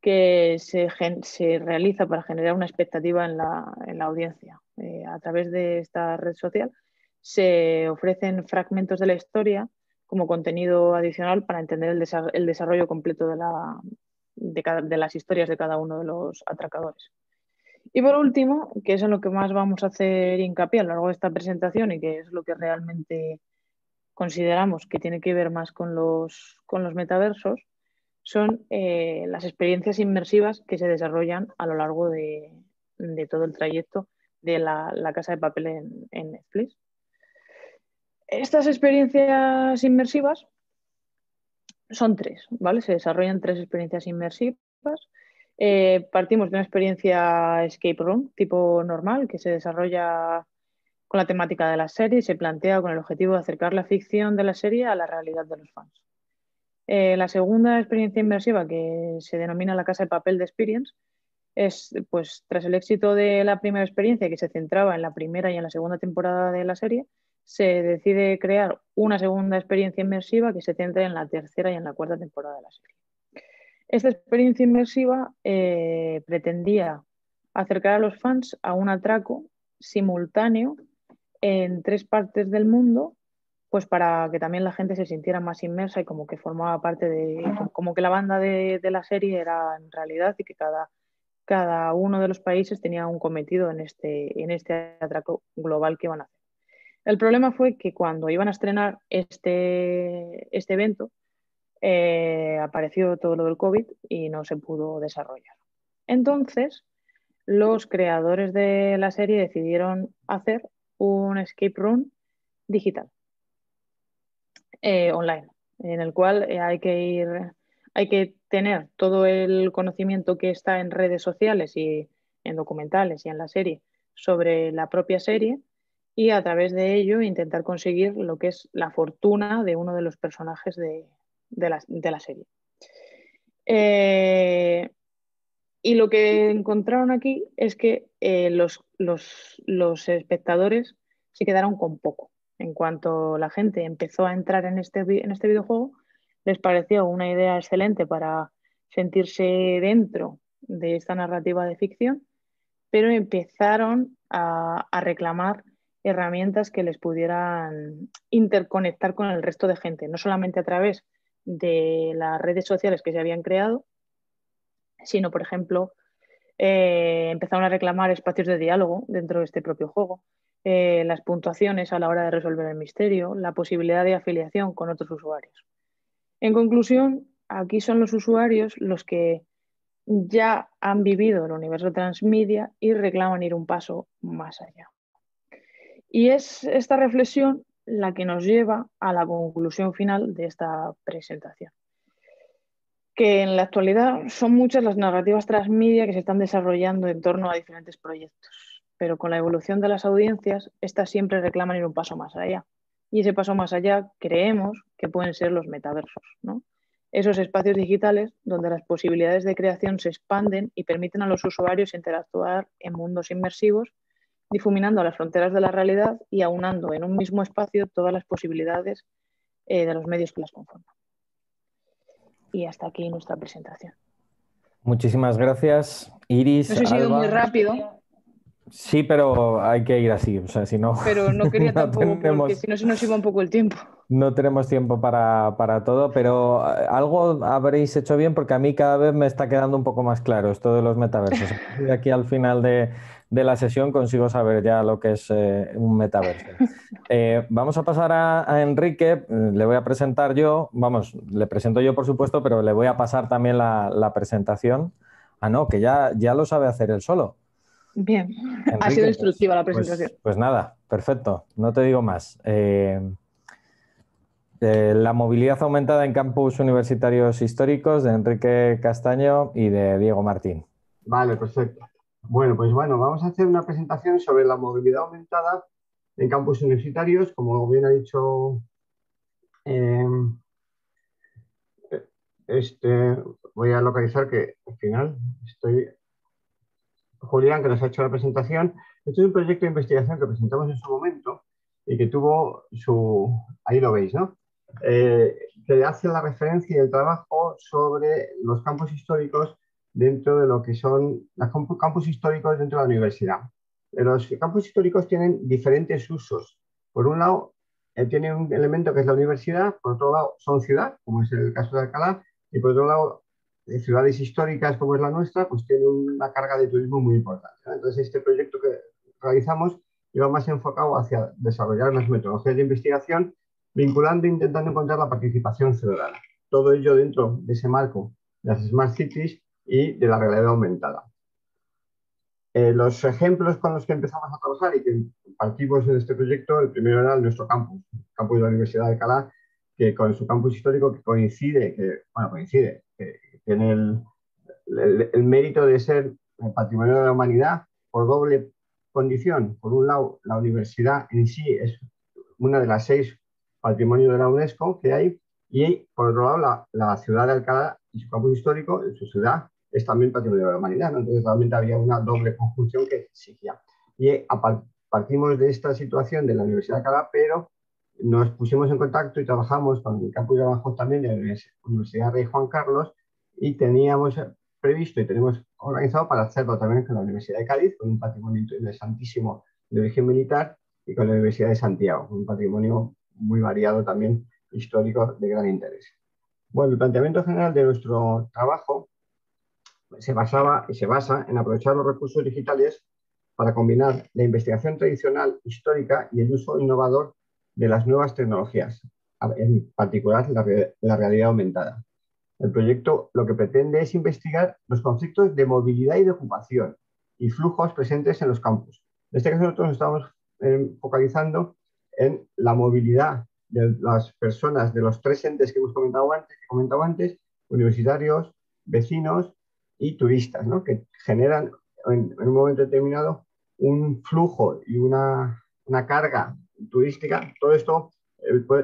que se realiza para generar una expectativa en la audiencia. A través de esta red social se ofrecen fragmentos de la historia como contenido adicional para entender el desarrollo completo de las historias de cada uno de los atracadores. Y por último, que es en lo que más vamos a hacer hincapié a lo largo de esta presentación y que es lo que realmente consideramos que tiene que ver más con los metaversos, son las experiencias inmersivas que se desarrollan a lo largo de todo el trayecto de la Casa de Papel en Netflix. Estas experiencias inmersivas son 3, ¿vale? Se desarrollan 3 experiencias inmersivas. Partimos de una experiencia escape room tipo normal que se desarrolla con la temática de la serie y se plantea con el objetivo de acercar la ficción de la serie a la realidad de los fans. La segunda experiencia inmersiva, que se denomina La Casa de Papel de Experience, es, pues, tras el éxito de la primera experiencia, que se centraba en la primera y en la segunda temporada de la serie, se decide crear una segunda experiencia inmersiva que se centra en la tercera y en la cuarta temporada de la serie. Esta experiencia inmersiva pretendía acercar a los fans a un atraco simultáneo en 3 partes del mundo pues para que también la gente se sintiera más inmersa y como que formaba parte como que la banda de la serie era en realidad, y que cada uno de los países tenía un cometido en este atraco global que iban a hacer. El problema fue que cuando iban a estrenar este evento, apareció todo lo del COVID y no se pudo desarrollar. Entonces, los creadores de la serie decidieron hacer un escape room digital, online, en el cual hay que tener todo el conocimiento que está en redes sociales y en documentales y en la serie sobre la propia serie, y a través de ello intentar conseguir lo que es la fortuna de uno de los personajes de la serie. Y lo que encontraron aquí es que los espectadores se quedaron con poco. En cuanto la gente empezó a entrar en este videojuego, les pareció una idea excelente para sentirse dentro de esta narrativa de ficción, pero empezaron a reclamar herramientas que les pudieran interconectar con el resto de gente, no solamente a través de las redes sociales que se habían creado, sino, por ejemplo, empezaron a reclamar espacios de diálogo dentro de este propio juego, las puntuaciones a la hora de resolver el misterio, la posibilidad de afiliación con otros usuarios. En conclusión, aquí son los usuarios los que ya han vivido el universo transmedia y reclaman ir un paso más allá. Y es esta reflexión la que nos lleva a la conclusión final de esta presentación. Que en la actualidad son muchas las narrativas transmedia que se están desarrollando en torno a diferentes proyectos, pero con la evolución de las audiencias, estas siempre reclaman ir un paso más allá. Y ese paso más allá creemos que pueden ser los metaversos, ¿no? Esos espacios digitales donde las posibilidades de creación se expanden y permiten a los usuarios interactuar en mundos inmersivos, difuminando las fronteras de la realidad y aunando en un mismo espacio todas las posibilidades de los medios que las conforman. Y hasta aquí nuestra presentación. Muchísimas gracias, Iris. No sé si he ido muy rápido. Sí, pero hay que ir así, o sea, si no... Pero no quería tampoco, porque si no se nos iba un poco el tiempo. No tenemos tiempo para todo, pero algo habréis hecho bien, porque a mí cada vez me está quedando un poco más claro esto de los metaversos. De aquí al final de la sesión consigo saber ya lo que es un metaverso. Vamos a pasar a Enrique, le voy a presentar yo, le presento yo por supuesto, pero le voy a pasar también la presentación. Ah, no, que ya lo sabe hacer él solo. Bien, Enrique, ha sido instructiva la presentación. Pues nada, perfecto, no te digo más. La movilidad aumentada en campus universitarios históricos, de Enrique Castaño y de Diego Martín. Vale, perfecto. Bueno, vamos a hacer una presentación sobre la movilidad aumentada en campus universitarios. Como bien ha dicho voy a localizar que al final Julián, que nos ha hecho la presentación. Este es un proyecto de investigación que presentamos en su momento y que tuvo ahí lo veis, ¿no? Que hace la referencia y el trabajo sobre los campus históricos dentro de lo que son los campus históricos dentro de la universidad. Los campus históricos tienen diferentes usos. Por un lado, tiene un elemento que es la universidad, por otro lado, son ciudad, como es el caso de Alcalá, y por otro lado, ciudades históricas como es la nuestra, pues tiene una carga de turismo muy importante, ¿no? Entonces, este proyecto que realizamos iba más enfocado hacia desarrollar unas metodologías de investigación, vinculando e intentando encontrar la participación ciudadana. Todo ello dentro de ese marco de las Smart Cities y de la realidad aumentada. Los ejemplos con los que empezamos a trabajar y que partimos en este proyecto, el primero era nuestro campus, el campus de la Universidad de Alcalá, que con su campus histórico que coincide, que tiene el mérito de ser patrimonio de la humanidad por doble condición. Por un lado, la universidad en sí es una de las 6 patrimonios de la UNESCO que hay, y por otro lado, la ciudad de Alcalá y su campus histórico, su ciudad, es también patrimonio de la humanidad, ¿no? Entonces realmente había una doble conjunción que exigía. Y partimos de esta situación de la Universidad de Alcalá, pero nos pusimos en contacto y trabajamos con el campus de Badajoz también de la Universidad Rey Juan Carlos, y teníamos previsto y tenemos organizado para hacerlo también con la Universidad de Cádiz, con un patrimonio interesantísimo de origen militar, y con la Universidad de Santiago, un patrimonio muy variado también, histórico, de gran interés. Bueno, el planteamiento general de nuestro trabajo se basaba y se basa en aprovechar los recursos digitales para combinar la investigación tradicional histórica y el uso innovador de las nuevas tecnologías, en particular la realidad aumentada. El proyecto lo que pretende es investigar los conflictos de movilidad y de ocupación y flujos presentes en los campus. En este caso nosotros nos estamos focalizando en la movilidad de las personas de los tres entes que hemos comentado antes, universitarios, vecinos y turistas, ¿no? Que generan en un momento determinado un flujo y una carga turística. Todo esto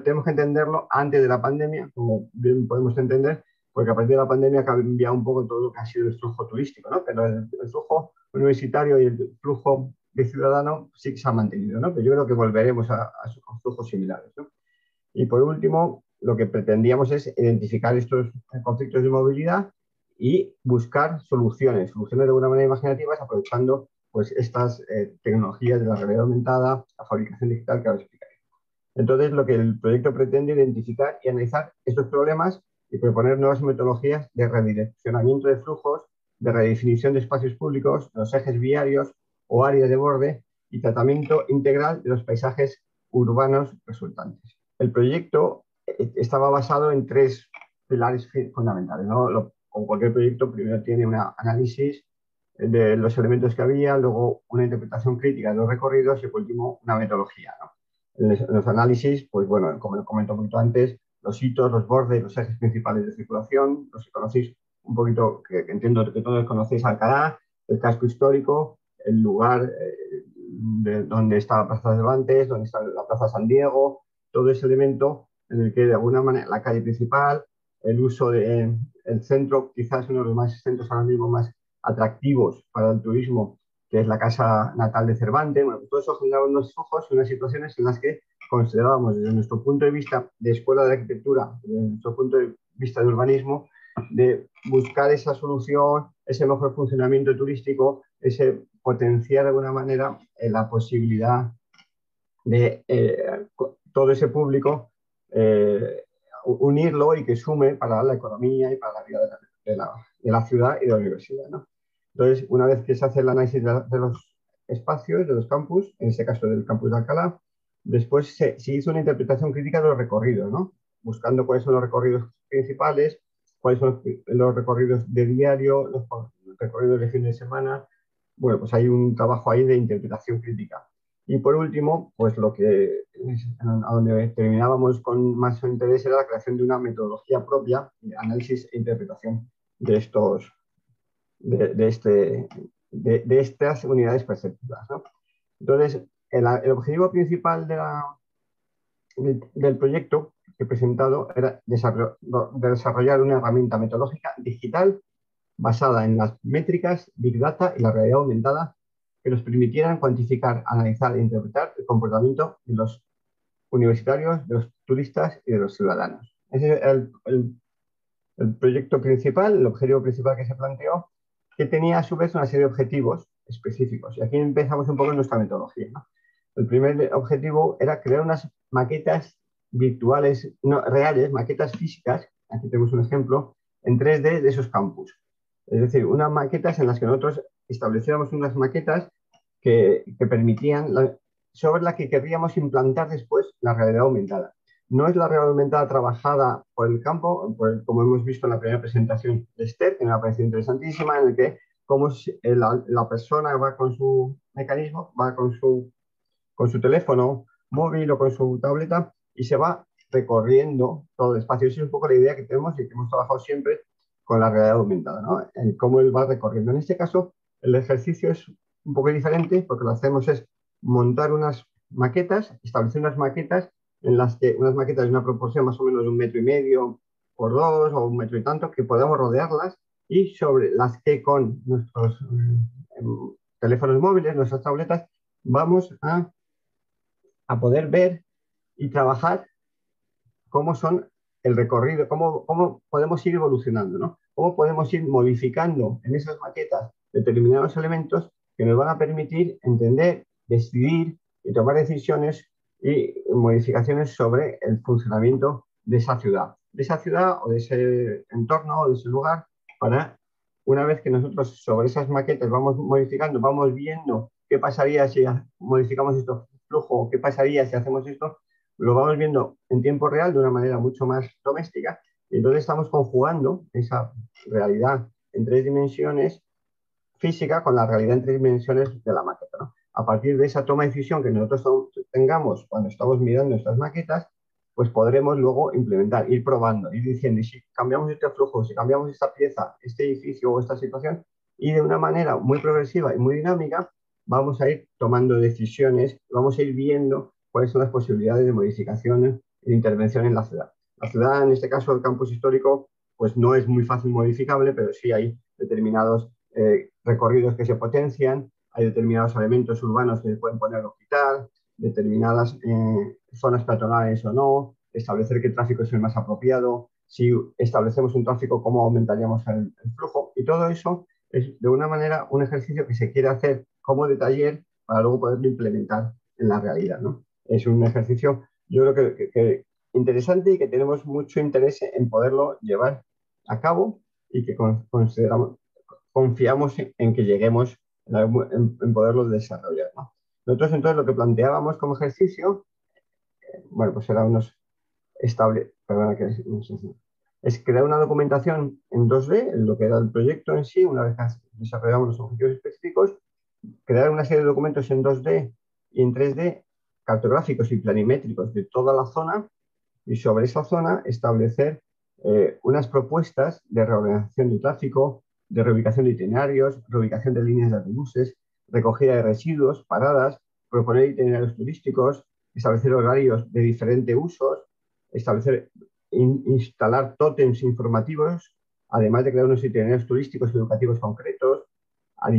tenemos que entenderlo antes de la pandemia, como bien podemos entender, porque a partir de la pandemia ha cambiado un poco todo lo que ha sido el flujo turístico, ¿no? Pero el flujo universitario y el flujo de ciudadano sí que se ha mantenido, ¿no? Pero yo creo que volveremos a flujos similares, ¿no? Y por último, lo que pretendíamos es identificar estos conflictos de movilidad y buscar soluciones de alguna manera imaginativas, aprovechando pues, estas tecnologías de la realidad aumentada, la fabricación digital que ahora explicaré. Entonces, lo que el proyecto pretende identificar y analizar estos problemas y proponer nuevas metodologías de redireccionamiento de flujos, de redefinición de espacios públicos, los ejes viarios o áreas de borde y tratamiento integral de los paisajes urbanos resultantes. El proyecto estaba basado en tres pilares fundamentales, ¿no? Como cualquier proyecto, primero tiene un análisis de los elementos que había, luego una interpretación crítica de los recorridos y por último una metodología, ¿no? En los análisis, pues bueno, como comenté un poquito antes, los hitos, los bordes, los ejes principales de circulación, los que conocéis un poquito, que entiendo que todos conocéis Alcalá, el casco histórico, el lugar de donde está la Plaza de Cervantes, donde está la Plaza San Diego, todo ese elemento en el que de alguna manera la calle principal, el uso del centro, quizás uno de los más centros ahora mismo más atractivos para el turismo, que es la casa natal de Cervantes. Bueno, todo eso generaba unos flujos y unas situaciones en las que considerábamos desde nuestro punto de vista de escuela de arquitectura, desde nuestro punto de vista de urbanismo, de buscar esa solución, ese mejor funcionamiento turístico, ese potenciar de alguna manera la posibilidad de todo ese público unirlo y que sume para la economía y para la vida de la ciudad y de la universidad, ¿no? Entonces, una vez que se hace el análisis de los espacios, de los campus, en este caso del campus de Alcalá, después se hizo una interpretación crítica de los recorridos, ¿no? Buscando cuáles son los recorridos principales, cuáles son los recorridos de diario, los recorridos de fin de semana. Bueno, pues hay un trabajo ahí de interpretación crítica. Y por último, pues lo que a donde terminábamos con más interés era la creación de una metodología propia de análisis e interpretación de estas unidades perceptivas, ¿no? Entonces, el objetivo principal del proyecto que he presentado era desarrollar una herramienta metodológica digital basada en las métricas, Big Data y la realidad aumentada que nos permitieran cuantificar, analizar e interpretar el comportamiento de los universitarios, de los turistas y de los ciudadanos. Ese es el proyecto principal, el objetivo principal que se planteó, que tenía a su vez una serie de objetivos específicos. Y aquí empezamos un poco en nuestra metodología, ¿no? El primer objetivo era crear unas maquetas virtuales, no, reales, maquetas físicas, aquí tenemos un ejemplo, en 3D de esos campus. Es decir, unas maquetas en las que nosotros estableciéramos unas maquetas que permitían, sobre las que querríamos implantar después la realidad aumentada. No es la realidad aumentada trabajada por el campo, como hemos visto en la primera presentación de Esther, que me ha parecido interesantísima, en el que como la persona va con su mecanismo, va con su teléfono móvil o con su tableta y se va recorriendo todo el espacio. Esa es un poco la idea que tenemos y que hemos trabajado siempre con la realidad aumentada, ¿no? En cómo él va recorriendo. En este caso, el ejercicio es un poco diferente porque lo que hacemos es montar unas maquetas, establecer unas maquetas en las que unas maquetas de una proporción más o menos de 1,5 metros por 2 o 1 metro y tanto, que podamos rodearlas y sobre las que con nuestros teléfonos móviles, nuestras tabletas, vamos a poder ver y trabajar cómo son el recorrido, cómo podemos ir evolucionando, ¿no? Cómo podemos ir modificando en esas maquetas determinados elementos que nos van a permitir entender, decidir y tomar decisiones y modificaciones sobre el funcionamiento de esa ciudad o de ese entorno o de ese lugar, para una vez que nosotros sobre esas maquetas vamos modificando, vamos viendo qué pasaría si modificamos este flujo, qué pasaría si hacemos esto, lo vamos viendo en tiempo real de una manera mucho más doméstica, y entonces estamos conjugando esa realidad en 3 dimensiones física con la realidad en 3 dimensiones de la maqueta, ¿no? A partir de esa toma de decisión que nosotros tengamos cuando estamos mirando estas maquetas, pues podremos luego implementar, ir probando, ir diciendo, y si cambiamos este flujo, si cambiamos esta pieza, este edificio o esta situación, y de una manera muy progresiva y muy dinámica, vamos a ir tomando decisiones, vamos a ir viendo cuáles son las posibilidades de modificación e intervención en la ciudad. La ciudad, en este caso el campus histórico, pues no es muy fácil modificable, pero sí hay determinados recorridos que se potencian, hay determinados elementos urbanos que se pueden poner o quitar, determinadas zonas peatonales o no, establecer qué tráfico es el más apropiado, si establecemos un tráfico, cómo aumentaríamos el flujo, y todo eso es de una manera un ejercicio que se quiere hacer como de taller para luego poderlo implementar en la realidad, ¿no? Es un ejercicio, yo creo que interesante y que tenemos mucho interés en poderlo llevar a cabo y que confiamos en que lleguemos en poderlo desarrollar, ¿no? Nosotros entonces lo que planteábamos como ejercicio, bueno, pues era es crear una documentación en 2D, en lo que era el proyecto en sí, una vez que desarrollamos los objetivos específicos, crear una serie de documentos en 2D y en 3D, cartográficos y planimétricos de toda la zona, y sobre esa zona establecer unas propuestas de reorganización de tráfico, de reubicación de itinerarios, reubicación de líneas de autobuses, recogida de residuos, paradas, proponer itinerarios turísticos, establecer horarios de diferentes usos, instalar tótems informativos, además de crear unos itinerarios turísticos educativos concretos, a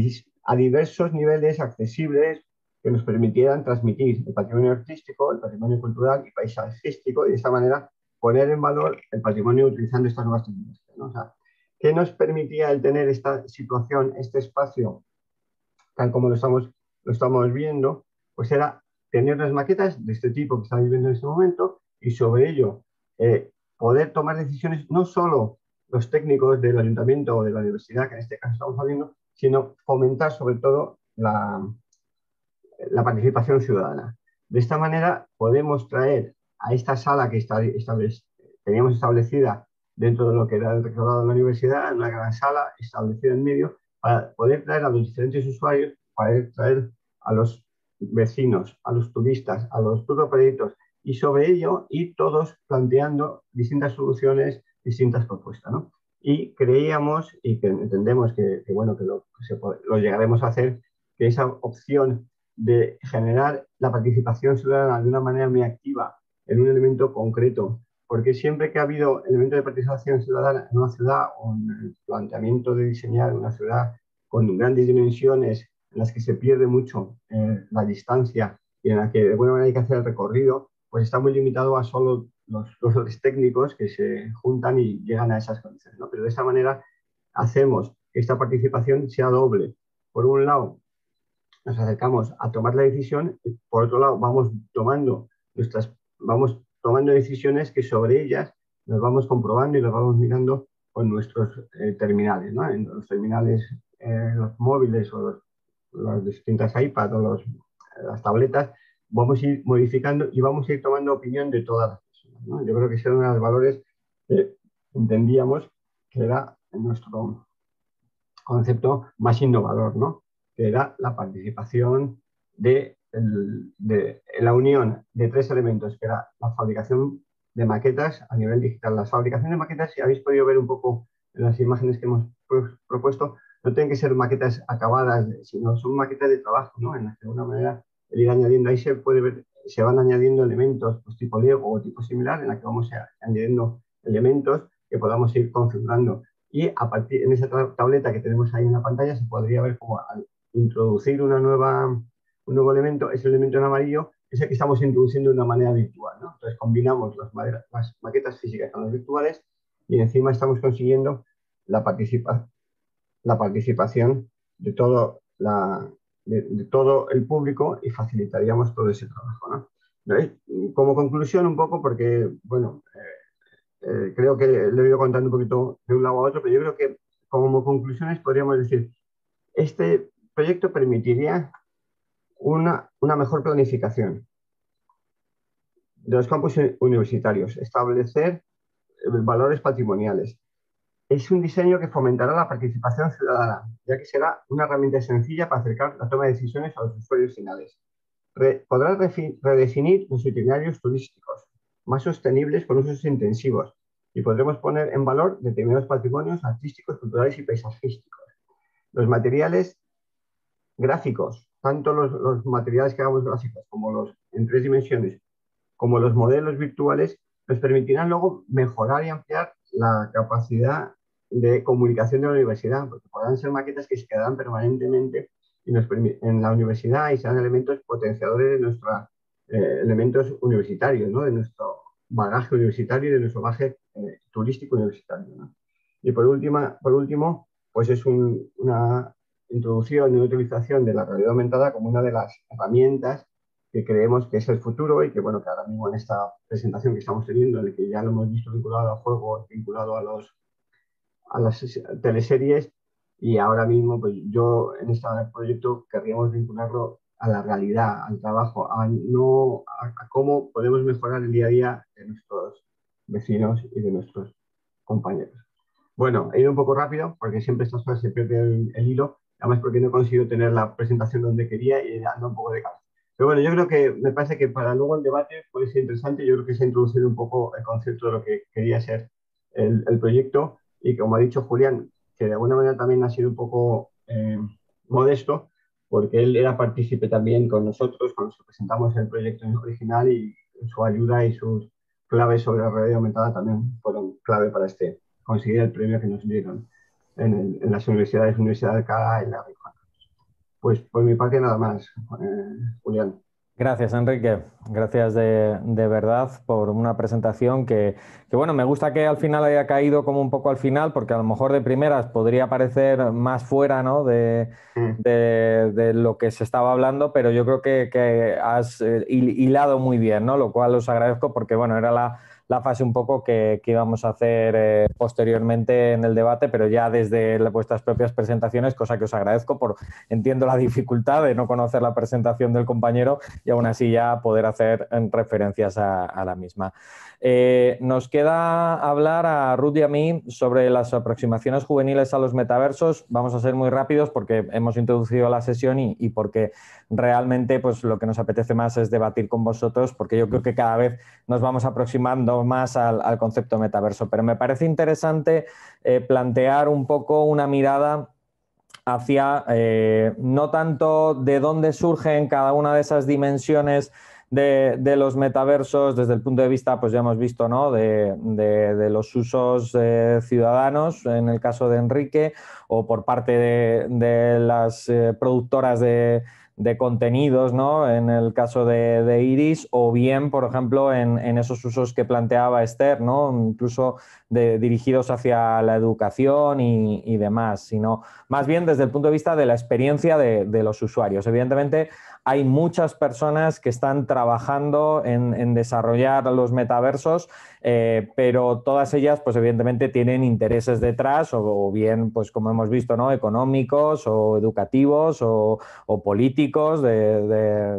diversos niveles accesibles que nos permitieran transmitir el patrimonio artístico, el patrimonio cultural y paisajístico, y de esta manera poner en valor el patrimonio utilizando estas nuevas tecnologías, ¿no? O sea, ¿qué nos permitía el tener esta situación, este espacio, tal como lo estamos viendo? Pues era tener unas maquetas de este tipo que estamos viendo en este momento, y sobre ello poder tomar decisiones, no solo los técnicos del ayuntamiento o de la universidad, que en este caso estamos hablando, sino fomentar sobre todo la participación ciudadana. De esta manera podemos traer a esta sala que teníamos establecida dentro de lo que era el rectorado de la universidad, una gran sala establecida en medio, para poder traer a los diferentes usuarios, para poder traer a los vecinos, a los turistas, a los turoperadores, y sobre ello ir todos planteando distintas soluciones, distintas propuestas, ¿no? Y creíamos, y que entendemos que lo llegaremos a hacer, que esa opción de generar la participación ciudadana de una manera muy activa en un elemento concreto, porque siempre que ha habido elementos de participación ciudadana en una ciudad, o en el planteamiento de diseñar una ciudad con grandes dimensiones en las que se pierde mucho la distancia y en la que de alguna manera hay que hacer el recorrido, pues está muy limitado a solo los técnicos que se juntan y llegan a esas condiciones, ¿no? Pero de esta manera hacemos que esta participación sea doble. Por un lado, nos acercamos a tomar la decisión, y por otro lado vamos tomando decisiones que sobre ellas nos vamos comprobando y las vamos mirando con nuestros terminales, ¿no? En los terminales, los móviles o las distintas iPads o las tabletas, vamos a ir modificando y vamos a ir tomando opinión de todas las personas, ¿no? Yo creo que ese era uno de los valores que entendíamos que era nuestro concepto más innovador, ¿no? Que era la participación de la unión de 3 elementos, que era la fabricación de maquetas a nivel digital. Las fabricaciones de maquetas, si habéis podido ver un poco en las imágenes que hemos propuesto, no tienen que ser maquetas acabadas, sino son maquetas de trabajo, ¿no? En las que de alguna manera el ir añadiendo, ahí se puede ver, se van añadiendo elementos pues, tipo Lego o tipo similar, en la que vamos añadiendo elementos que podamos ir configurando. Y a partir en esa tableta que tenemos ahí en la pantalla se podría ver cómo al introducir un nuevo elemento, ese elemento en amarillo es el que estamos introduciendo de una manera virtual, ¿no? Entonces combinamos las maquetas físicas con las virtuales y encima estamos consiguiendo la participación de todo el público y facilitaríamos todo ese trabajo, ¿no? Como conclusión un poco, porque, bueno, creo que le he ido contando un poquito de un lado a otro, pero yo creo que como conclusiones podríamos decir, este proyecto permitiría una mejor planificación de los campus universitarios, establecer valores patrimoniales. Es un diseño que fomentará la participación ciudadana, ya que será una herramienta sencilla para acercar la toma de decisiones a los usuarios finales. Podrá redefinir los itinerarios turísticos, más sostenibles con usos intensivos, y podremos poner en valor determinados patrimonios artísticos, culturales y paisajísticos. Los materiales gráficos, tanto los materiales que hagamos gráficos como los en 3 dimensiones, como los modelos virtuales, nos permitirán luego mejorar y ampliar la capacidad de comunicación de la universidad, porque podrán ser maquetas que se quedarán permanentemente en la universidad y serán elementos potenciadores de nuestros elementos universitarios, ¿no? De nuestro bagaje universitario y de nuestro bagaje turístico universitario, ¿no? Y por último, pues es una introducción y una utilización de la realidad aumentada como una de las herramientas que creemos que es el futuro y que, bueno, que ahora mismo en esta presentación que estamos teniendo, en el que ya lo hemos visto vinculado al juego, vinculado a las teleseries, y ahora mismo, pues yo en este proyecto querríamos vincularlo a la realidad, al trabajo, a cómo podemos mejorar el día a día de nuestros vecinos y de nuestros compañeros. Bueno, he ido un poco rápido porque siempre estas cosas se pierde el hilo, además porque no he conseguido tener la presentación donde quería y ando un poco de cabeza. Pero bueno, yo creo que me parece que para luego el debate puede ser interesante. Yo creo que se ha introducido un poco el concepto de lo que quería ser el proyecto, y como ha dicho Julián, que de alguna manera también ha sido un poco modesto, porque él era partícipe también con nosotros cuando presentamos el proyecto original, y su ayuda y sus claves sobre la realidad aumentada también fueron clave para conseguir el premio que nos dieron en las universidades, Universidad de Alcalá y la Rioja. Pues por mi parte nada más, Julián. Gracias, Enrique. Gracias de verdad por una presentación que, bueno, me gusta que al final haya caído como un poco al final, porque a lo mejor de primeras podría parecer más fuera, ¿no? de lo que se estaba hablando, pero yo creo que has hilado muy bien, ¿no? Lo cual os agradezco porque, bueno, era la fase un poco que íbamos a hacer posteriormente en el debate, pero ya desde vuestras propias presentaciones, cosa que os agradezco, entiendo la dificultad de no conocer la presentación del compañero y aún así ya poder hacer referencias a la misma. Nos queda hablar a Ruth y a mí sobre las aproximaciones juveniles a los metaversos. Vamos a ser muy rápidos porque hemos introducido la sesión y porque realmente pues, lo que nos apetece más es debatir con vosotros, porque yo creo que cada vez nos vamos aproximando más al concepto metaverso. Pero me parece interesante plantear un poco una mirada hacia no tanto de dónde surgen cada una de esas dimensiones de los metaversos desde el punto de vista, pues ya hemos visto, ¿no? de los usos ciudadanos, en el caso de Enrique, o por parte de las productoras de contenidos, ¿no? En el caso de Iris, o bien, por ejemplo, en esos usos que planteaba Esther, ¿no? Incluso dirigidos hacia la educación y demás, sino más bien desde el punto de vista de la experiencia de los usuarios. Evidentemente, hay muchas personas que están trabajando en desarrollar los metaversos, pero todas ellas, pues evidentemente tienen intereses detrás, o bien, pues como hemos visto, ¿no? Económicos o educativos o políticos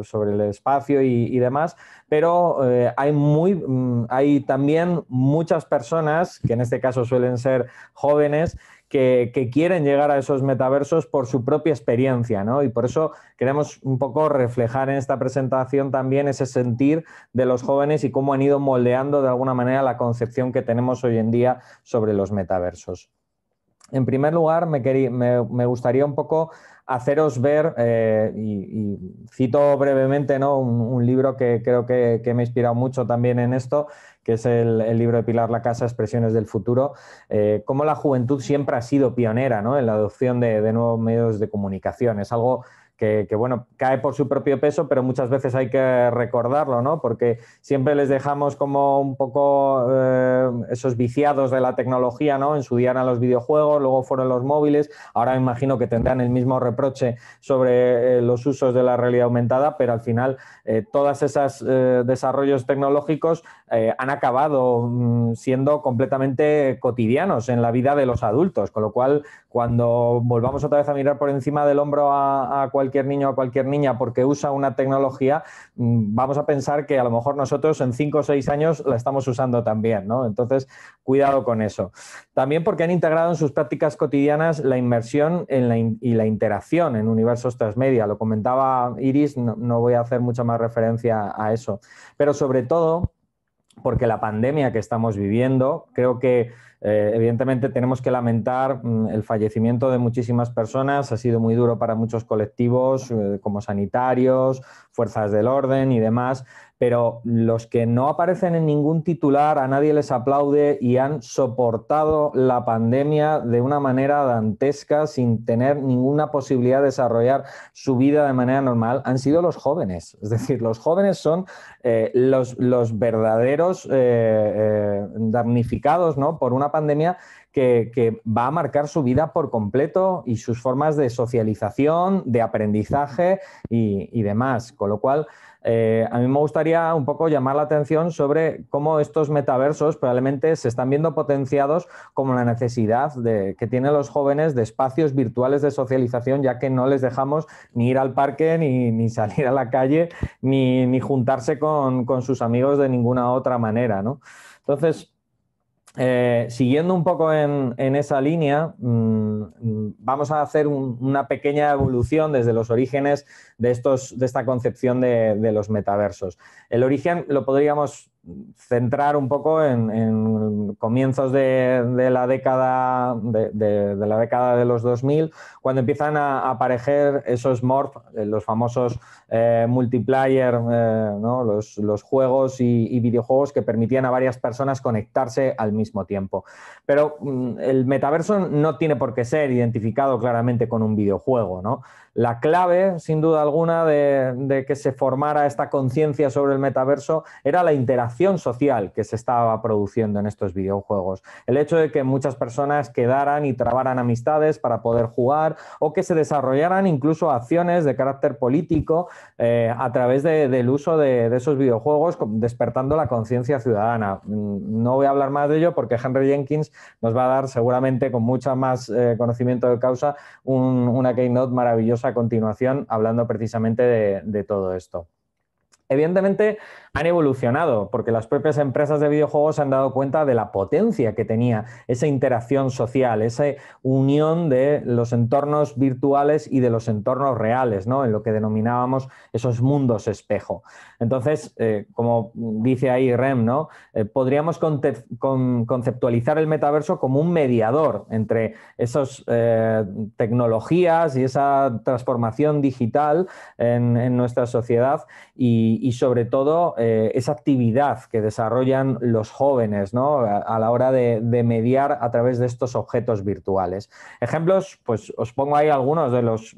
sobre el espacio y demás, pero hay también muchas personas, que en este caso suelen ser jóvenes, que quieren llegar a esos metaversos por su propia experiencia, ¿no? Y por eso queremos un poco reflejar en esta presentación también ese sentir de los jóvenes y cómo han ido moldeando de alguna manera la concepción que tenemos hoy en día sobre los metaversos. En primer lugar, me gustaría un poco haceros ver, y cito brevemente, ¿no? un libro que creo que me ha inspirado mucho también en esto, que es el libro de Pilar Lacasa, Expresiones del futuro, cómo la juventud siempre ha sido pionera, ¿no? En la adopción de nuevos medios de comunicación. Es algo bueno, cae por su propio peso, pero muchas veces hay que recordarlo, ¿no? Porque siempre les dejamos como un poco esos viciados de la tecnología, ¿no? En su día eran los videojuegos, luego fueron los móviles, ahora me imagino que tendrán el mismo reproche sobre los usos de la realidad aumentada, pero al final todos esos desarrollos tecnológicos han acabado siendo completamente cotidianos en la vida de los adultos, con lo cual cuando volvamos otra vez a mirar por encima del hombro a cualquier niño o a cualquier niña porque usa una tecnología, vamos a pensar que a lo mejor nosotros en 5 o 6 años la estamos usando también, ¿no? Entonces, cuidado con eso. También porque han integrado en sus prácticas cotidianas la inmersión y la interacción en universos transmedia. Lo comentaba Iris, no voy a hacer mucha más referencia a eso. Pero sobre todo porque la pandemia que estamos viviendo, creo que evidentemente tenemos que lamentar el fallecimiento de muchísimas personas, ha sido muy duro para muchos colectivos como sanitarios, fuerzas del orden y demás, pero los que no aparecen en ningún titular, a nadie les aplaude y han soportado la pandemia de una manera dantesca sin tener ninguna posibilidad de desarrollar su vida de manera normal, han sido los jóvenes. Es decir, los jóvenes son los verdaderos damnificados, ¿no? Por una pandemia que va a marcar su vida por completo y sus formas de socialización, de aprendizaje y demás. Con lo cual, a mí me gustaría un poco llamar la atención sobre cómo estos metaversos probablemente se están viendo potenciados como la necesidad que tienen los jóvenes de espacios virtuales de socialización, ya que no les dejamos ni ir al parque, ni salir a la calle, ni juntarse con sus amigos de ninguna otra manera, ¿no? Entonces, siguiendo un poco en esa línea, vamos a hacer una pequeña evolución desde los orígenes de esta concepción de los metaversos. El origen lo podríamos centrar un poco en comienzos de la década de los 2000, cuando empiezan a aparecer esos morph, los famosos multiplayer, ¿no? los juegos y videojuegos que permitían a varias personas conectarse al mismo tiempo. Pero el metaverso no tiene por qué ser identificado claramente con un videojuego, ¿no? La clave, sin duda alguna, de que se formara esta conciencia sobre el metaverso era la interacción social que se estaba produciendo en estos videojuegos. El hecho de que muchas personas quedaran y trabaran amistades para poder jugar o que se desarrollaran incluso acciones de carácter político a través del uso de esos videojuegos, despertando la conciencia ciudadana. No voy a hablar más de ello porque Henry Jenkins nos va a dar seguramente con mucho más conocimiento de causa una keynote maravillosa a continuación hablando precisamente de todo esto. Evidentemente han evolucionado porque las propias empresas de videojuegos se han dado cuenta de la potencia que tenía esa interacción social, esa unión de los entornos virtuales y de los entornos reales, ¿no? En lo que denominábamos esos mundos espejo. Entonces, como dice ahí Rem, ¿no? Podríamos conceptualizar el metaverso como un mediador entre esas tecnologías y esa transformación digital en nuestra sociedad y sobre todo esa actividad que desarrollan los jóvenes, ¿no? A la hora de mediar a través de estos objetos virtuales. Ejemplos, pues os pongo ahí algunos de los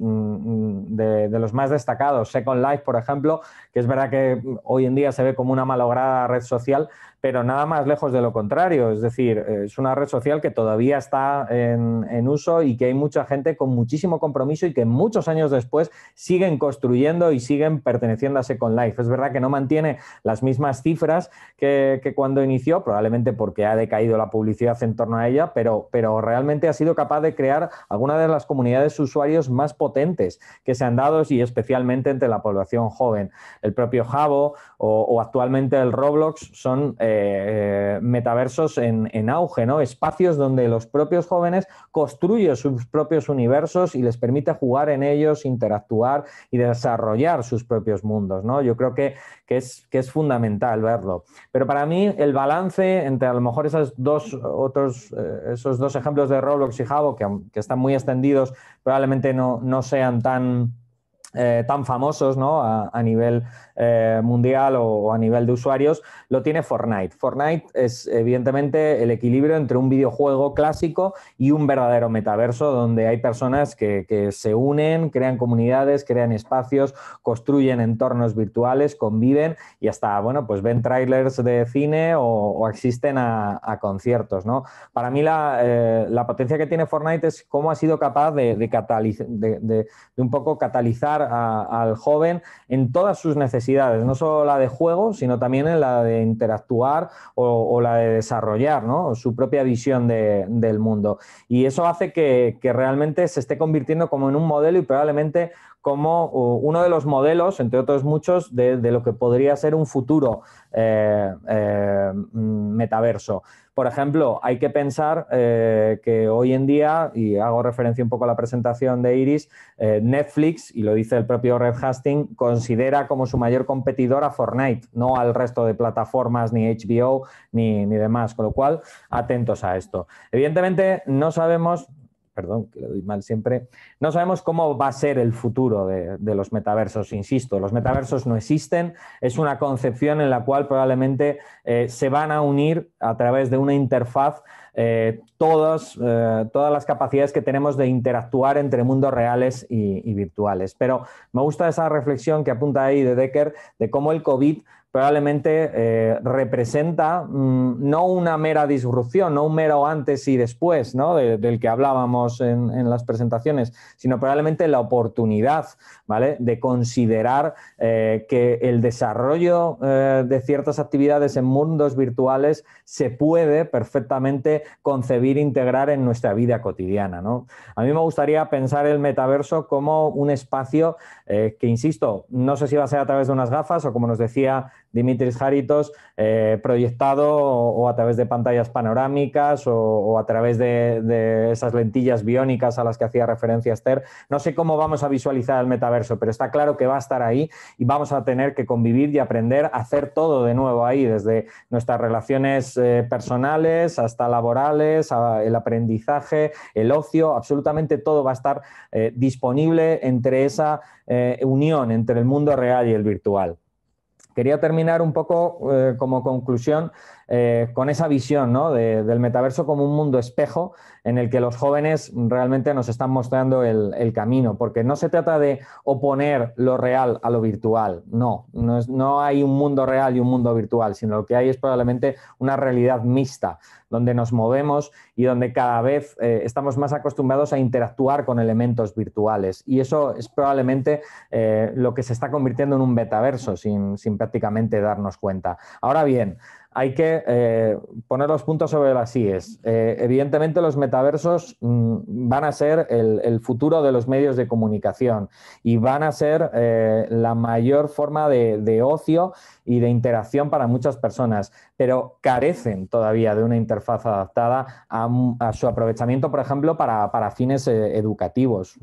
más destacados. Second Life, por ejemplo, que es verdad que hoy en día se ve como una malograda red social, pero nada más lejos de lo contrario. Es decir, es una red social que todavía está en uso y que hay mucha gente con muchísimo compromiso y que muchos años después siguen construyendo y siguen perteneciendo a Second Life. Es verdad que no mantiene las mismas cifras que cuando inició, probablemente porque ha decaído la publicidad en torno a ella, pero realmente ha sido capaz de crear alguna de las comunidades de usuarios más potentes que se han dado y especialmente entre la población joven. El propio Habbo o actualmente el Roblox son metaversos en auge, ¿no? Espacios donde los propios jóvenes construyen sus propios universos y les permite jugar en ellos, interactuar y desarrollar sus propios mundos, ¿no? Yo creo que es fundamental verlo. Pero para mí el balance entre a lo mejor esos dos ejemplos de Roblox y Habbo, que están muy extendidos, probablemente no sean tan tan famosos, ¿no? a nivel mundial o a nivel de usuarios, lo tiene Fortnite. Fortnite es evidentemente el equilibrio entre un videojuego clásico y un verdadero metaverso donde hay personas que se unen, crean comunidades, crean espacios, construyen entornos virtuales, conviven y hasta, bueno, pues ven trailers de cine o asisten a conciertos, ¿no? Para mí la potencia que tiene Fortnite es cómo ha sido capaz de un poco catalizar al joven en todas sus necesidades, no solo la de juego, sino también en la de interactuar o la de desarrollar, ¿no? Su propia visión del mundo. Y eso hace que realmente se esté convirtiendo como en un modelo y probablemente como uno de los modelos, entre otros muchos, de lo que podría ser un futuro metaverso. Por ejemplo, hay que pensar que hoy en día, y hago referencia un poco a la presentación de Iris, Netflix, y lo dice el propio Reed Hastings, considera como su mayor competidor a Fortnite, no al resto de plataformas, ni HBO, ni demás. Con lo cual, atentos a esto. Evidentemente, no sabemos... Perdón, que le doy mal siempre. No sabemos cómo va a ser el futuro de los metaversos. Insisto, los metaversos no existen. Es una concepción en la cual probablemente se van a unir a través de una interfaz todas las capacidades que tenemos de interactuar entre mundos reales y virtuales. Pero me gusta esa reflexión que apunta ahí de Decker de cómo el COVID probablemente representa no una mera disrupción, no un mero antes y después, ¿no? del que hablábamos en las presentaciones, sino probablemente la oportunidad, ¿vale? de considerar que el desarrollo de ciertas actividades en mundos virtuales se puede perfectamente concebir e integrar en nuestra vida cotidiana, ¿no? A mí me gustaría pensar el metaverso como un espacio que, insisto, no sé si va a ser a través de unas gafas o, como nos decía Dimitris Haritos, proyectado o a través de pantallas panorámicas o a través de esas lentillas biónicas a las que hacía referencia Esther. No sé cómo vamos a visualizar el metaverso, pero está claro que va a estar ahí y vamos a tener que convivir y aprender a hacer todo de nuevo ahí, desde nuestras relaciones personales hasta laborales, el aprendizaje, el ocio, absolutamente todo va a estar disponible entre esa unión entre el mundo real y el virtual. Quería terminar un poco como conclusión con esa visión, ¿no? del metaverso como un mundo espejo en el que los jóvenes realmente nos están mostrando el camino, porque no se trata de oponer lo real a lo virtual, no hay un mundo real y un mundo virtual, sino lo que hay es probablemente una realidad mixta, donde nos movemos y donde cada vez estamos más acostumbrados a interactuar con elementos virtuales. Y eso es probablemente lo que se está convirtiendo en un metaverso sin prácticamente darnos cuenta. Ahora bien, hay que poner los puntos sobre las íes. Evidentemente los metaversos van a ser el futuro de los medios de comunicación y van a ser la mayor forma de ocio y de interacción para muchas personas, pero carecen todavía de una interfaz adaptada a su aprovechamiento, por ejemplo, para fines educativos.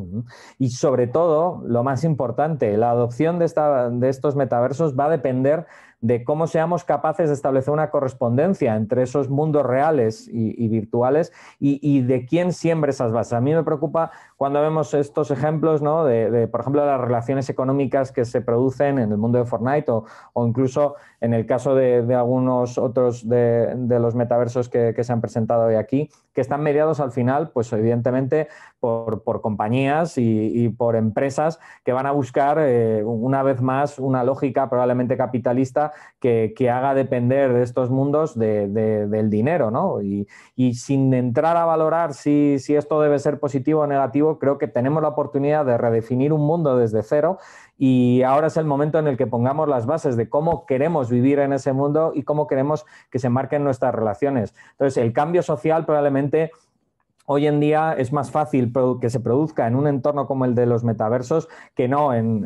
Y sobre todo, lo más importante, la adopción de estos metaversos va a depender de cómo seamos capaces de establecer una correspondencia entre esos mundos reales y virtuales y de quién siembre esas bases. A mí me preocupa cuando vemos estos ejemplos, ¿no? por ejemplo, las relaciones económicas que se producen en el mundo de Fortnite o incluso en el caso de algunos otros de los metaversos que se han presentado hoy aquí, que están mediados al final, pues evidentemente por compañías y por empresas que van a buscar una vez más una lógica probablemente capitalista que haga depender de estos mundos del dinero, ¿no? Y sin entrar a valorar si esto debe ser positivo o negativo, creo que tenemos la oportunidad de redefinir un mundo desde cero y ahora es el momento en el que pongamos las bases de cómo queremos vivir en ese mundo y cómo queremos que se marquen nuestras relaciones. Entonces, el cambio social probablemente hoy en día es más fácil que se produzca en un entorno como el de los metaversos que no en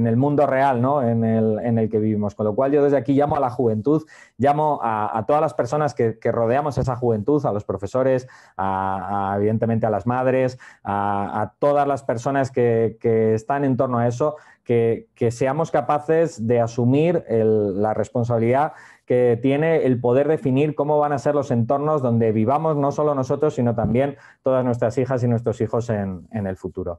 el mundo real, ¿no? en el que vivimos. Con lo cual yo desde aquí llamo a la juventud, llamo a todas las personas que rodeamos esa juventud, a los profesores, evidentemente a las madres, a todas las personas que están en torno a eso, que seamos capaces de asumir la responsabilidad que tiene el poder definir cómo van a ser los entornos donde vivamos no solo nosotros, sino también todas nuestras hijas y nuestros hijos en el futuro.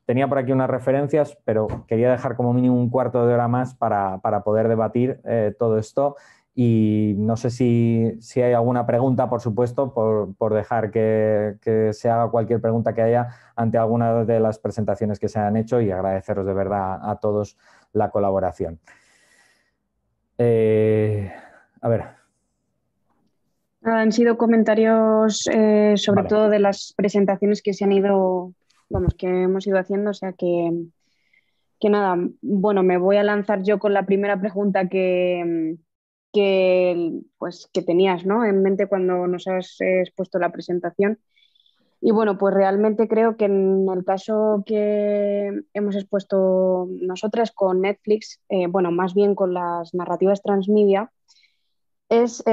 Tenía por aquí unas referencias, pero quería dejar como mínimo un cuarto de hora más para poder debatir todo esto. Y no sé si hay alguna pregunta, por supuesto, por dejar que se haga cualquier pregunta que haya ante alguna de las presentaciones que se han hecho, y agradeceros de verdad a todos la colaboración. A ver. Han sido comentarios sobre Vale. todo de las presentaciones que se han ido, vamos, que hemos ido haciendo, o sea que nada, bueno, me voy a lanzar yo con la primera pregunta pues, que tenías, ¿no?, en mente cuando nos has expuesto la presentación. Y bueno, pues realmente creo que en el caso que hemos expuesto nosotras con Netflix, bueno, más bien con las narrativas transmedia, es...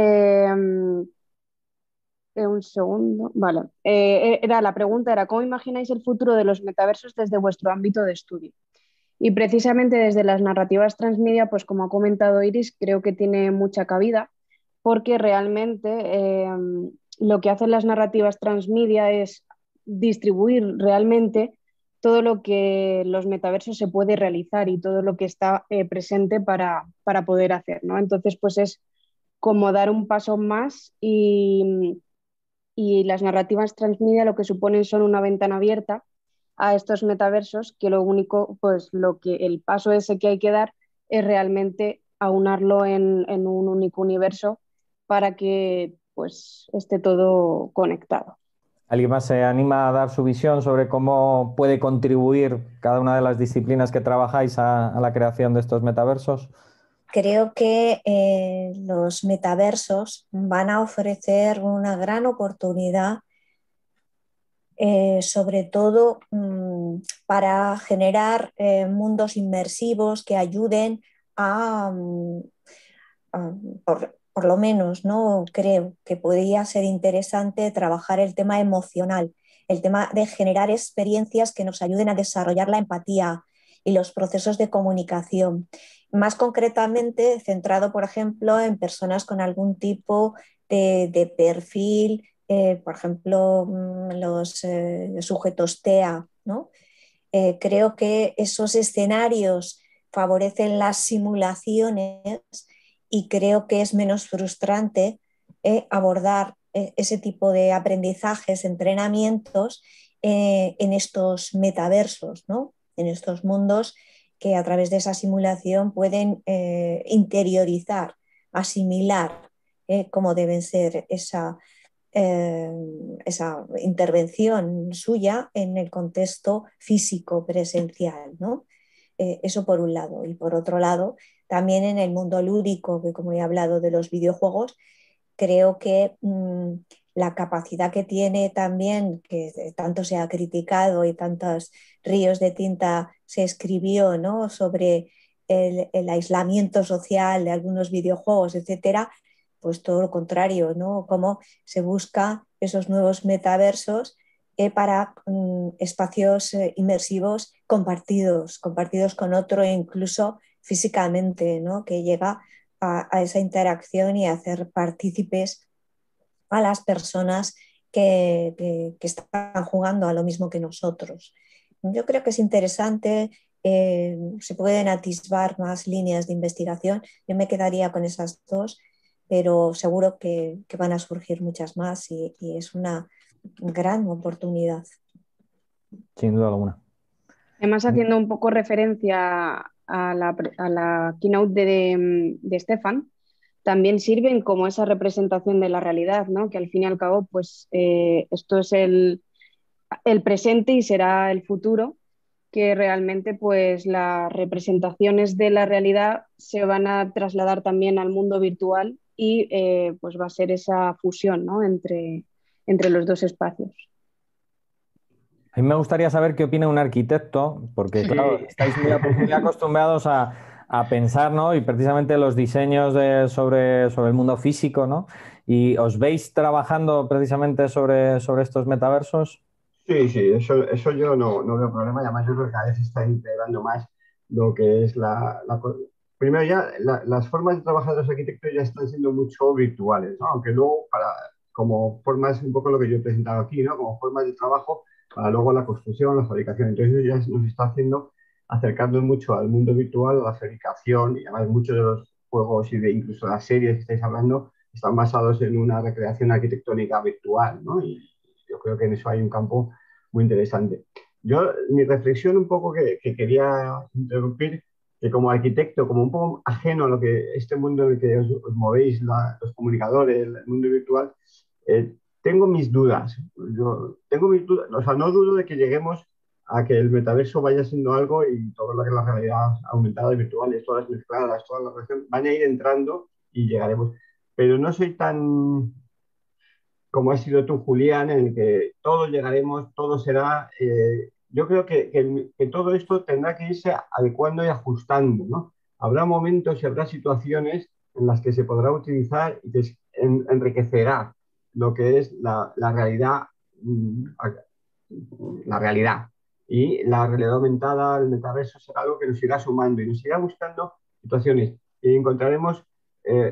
un segundo, vale. La pregunta era, ¿cómo imagináis el futuro de los metaversos desde vuestro ámbito de estudio? Y precisamente desde las narrativas transmedia, pues como ha comentado Iris, creo que tiene mucha cabida, porque realmente lo que hacen las narrativas transmedia es distribuir realmente todo lo que los metaversos se puede realizar y todo lo que está presente para poder hacer, ¿no? Entonces, pues es como dar un paso más y las narrativas transmedia lo que suponen son una ventana abierta a estos metaversos, que lo único, pues lo que el paso ese que hay que dar es realmente aunarlo en un único universo para que pues esté todo conectado. ¿Alguien más se anima a dar su visión sobre cómo puede contribuir cada una de las disciplinas que trabajáis a la creación de estos metaversos? Creo que los metaversos van a ofrecer una gran oportunidad, sobre todo para generar mundos inmersivos que ayuden a, por lo menos, ¿no? Creo que podría ser interesante trabajar el tema emocional, el tema de generar experiencias que nos ayuden a desarrollar la empatía y los procesos de comunicación. Más concretamente, centrado, por ejemplo, en personas con algún tipo de perfil, por ejemplo, los sujetos TEA, ¿no? Creo que esos escenarios favorecen las simulaciones y creo que es menos frustrante abordar ese tipo de aprendizajes, entrenamientos en estos metaversos, ¿no? En estos mundos que a través de esa simulación pueden interiorizar, asimilar cómo deben ser esa intervención suya en el contexto físico presencial, ¿no? Eso por un lado. Y por otro lado, también en el mundo lúdico, que como he hablado de los videojuegos, creo que la capacidad que tiene también, que tanto se ha criticado y tantos ríos de tinta se escribió, ¿no?, sobre el aislamiento social de algunos videojuegos, etcétera, pues todo lo contrario, ¿no? Cómo se busca esos nuevos metaversos para espacios inmersivos compartidos con otro, e incluso físicamente, ¿no?, que llega a esa interacción y a hacer partícipes a las personas que están jugando a lo mismo que nosotros. Yo creo que es interesante, se pueden atisbar más líneas de investigación. Yo me quedaría con esas dos, pero seguro que van a surgir muchas más y es una gran oportunidad. Sin duda alguna. Además, haciendo un poco referencia a la keynote de Stefan, también sirven como esa representación de la realidad, ¿no? Que al fin y al cabo, pues esto es el presente y será el futuro, que realmente pues las representaciones de la realidad se van a trasladar también al mundo virtual y pues va a ser esa fusión, ¿no?, entre los dos espacios. A mí me gustaría saber qué opina un arquitecto, porque claro, estáis muy acostumbrados a pensar, ¿no?, y precisamente los diseños sobre el mundo físico, ¿no? ¿Y os veis trabajando precisamente sobre estos metaversos? Sí, sí, eso yo no veo problema. Y además, yo creo que cada vez se está integrando más lo que es primero ya, las formas de trabajar de los arquitectos ya están siendo mucho virtuales, ¿no? Aunque luego, como formas, un poco lo que yo he presentado aquí, ¿no?, como formas de trabajo, para luego la construcción, la fabricación. Entonces eso ya nos está haciendo acercarnos mucho al mundo virtual, a la fabricación, y además muchos de los juegos y de incluso las series que estáis hablando están basados en una recreación arquitectónica virtual, ¿no? Y yo creo que en eso hay un campo muy interesante. Yo, mi reflexión un poco que quería interrumpir, que como arquitecto, como un poco ajeno a lo que este mundo en el que os movéis, los comunicadores, el mundo virtual, tengo mis dudas. Yo tengo mis dudas, o sea, no dudo de que lleguemos a que el metaverso vaya siendo algo y todo lo que es la realidad aumentada y virtual, y todas las mezcladas, todas las relaciones, van a ir entrando y llegaremos. Pero no soy tan como has sido tú, Julián, en el que todos llegaremos, todo será. Yo creo que todo esto tendrá que irse adecuando y ajustando, ¿no? Habrá momentos y habrá situaciones en las que se podrá utilizar y que enriquecerá lo que es la realidad, la realidad. Y la realidad aumentada, el metaverso, será algo que nos irá sumando y nos irá buscando situaciones. Y encontraremos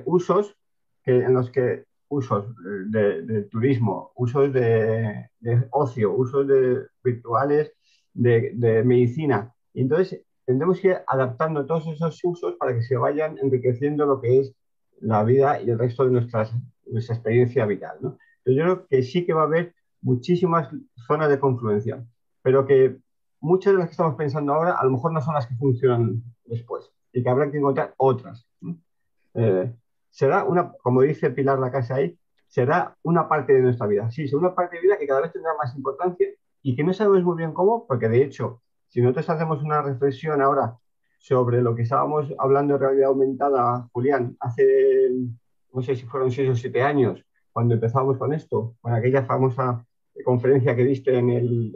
usos en los que usos de turismo, usos de ocio, usos virtuales de medicina. Y entonces tendremos que ir adaptando todos esos usos para que se vayan enriqueciendo lo que es la vida y el resto de nuestra experiencia vital, ¿no? Entonces yo creo que sí que va a haber muchísimas zonas de confluencia, pero que muchas de las que estamos pensando ahora a lo mejor no son las que funcionan después y que habrá que encontrar otras, ¿no? Será una, como dice Pilar Lacasa ahí, será una parte de nuestra vida. Sí, será una parte de vida que cada vez tendrá más importancia y que no sabemos muy bien cómo, porque de hecho, si nosotros hacemos una reflexión ahora sobre lo que estábamos hablando de realidad aumentada, Julián, hace, no sé si fueron 6 o 7 años, cuando empezamos con esto, con aquella famosa conferencia que diste en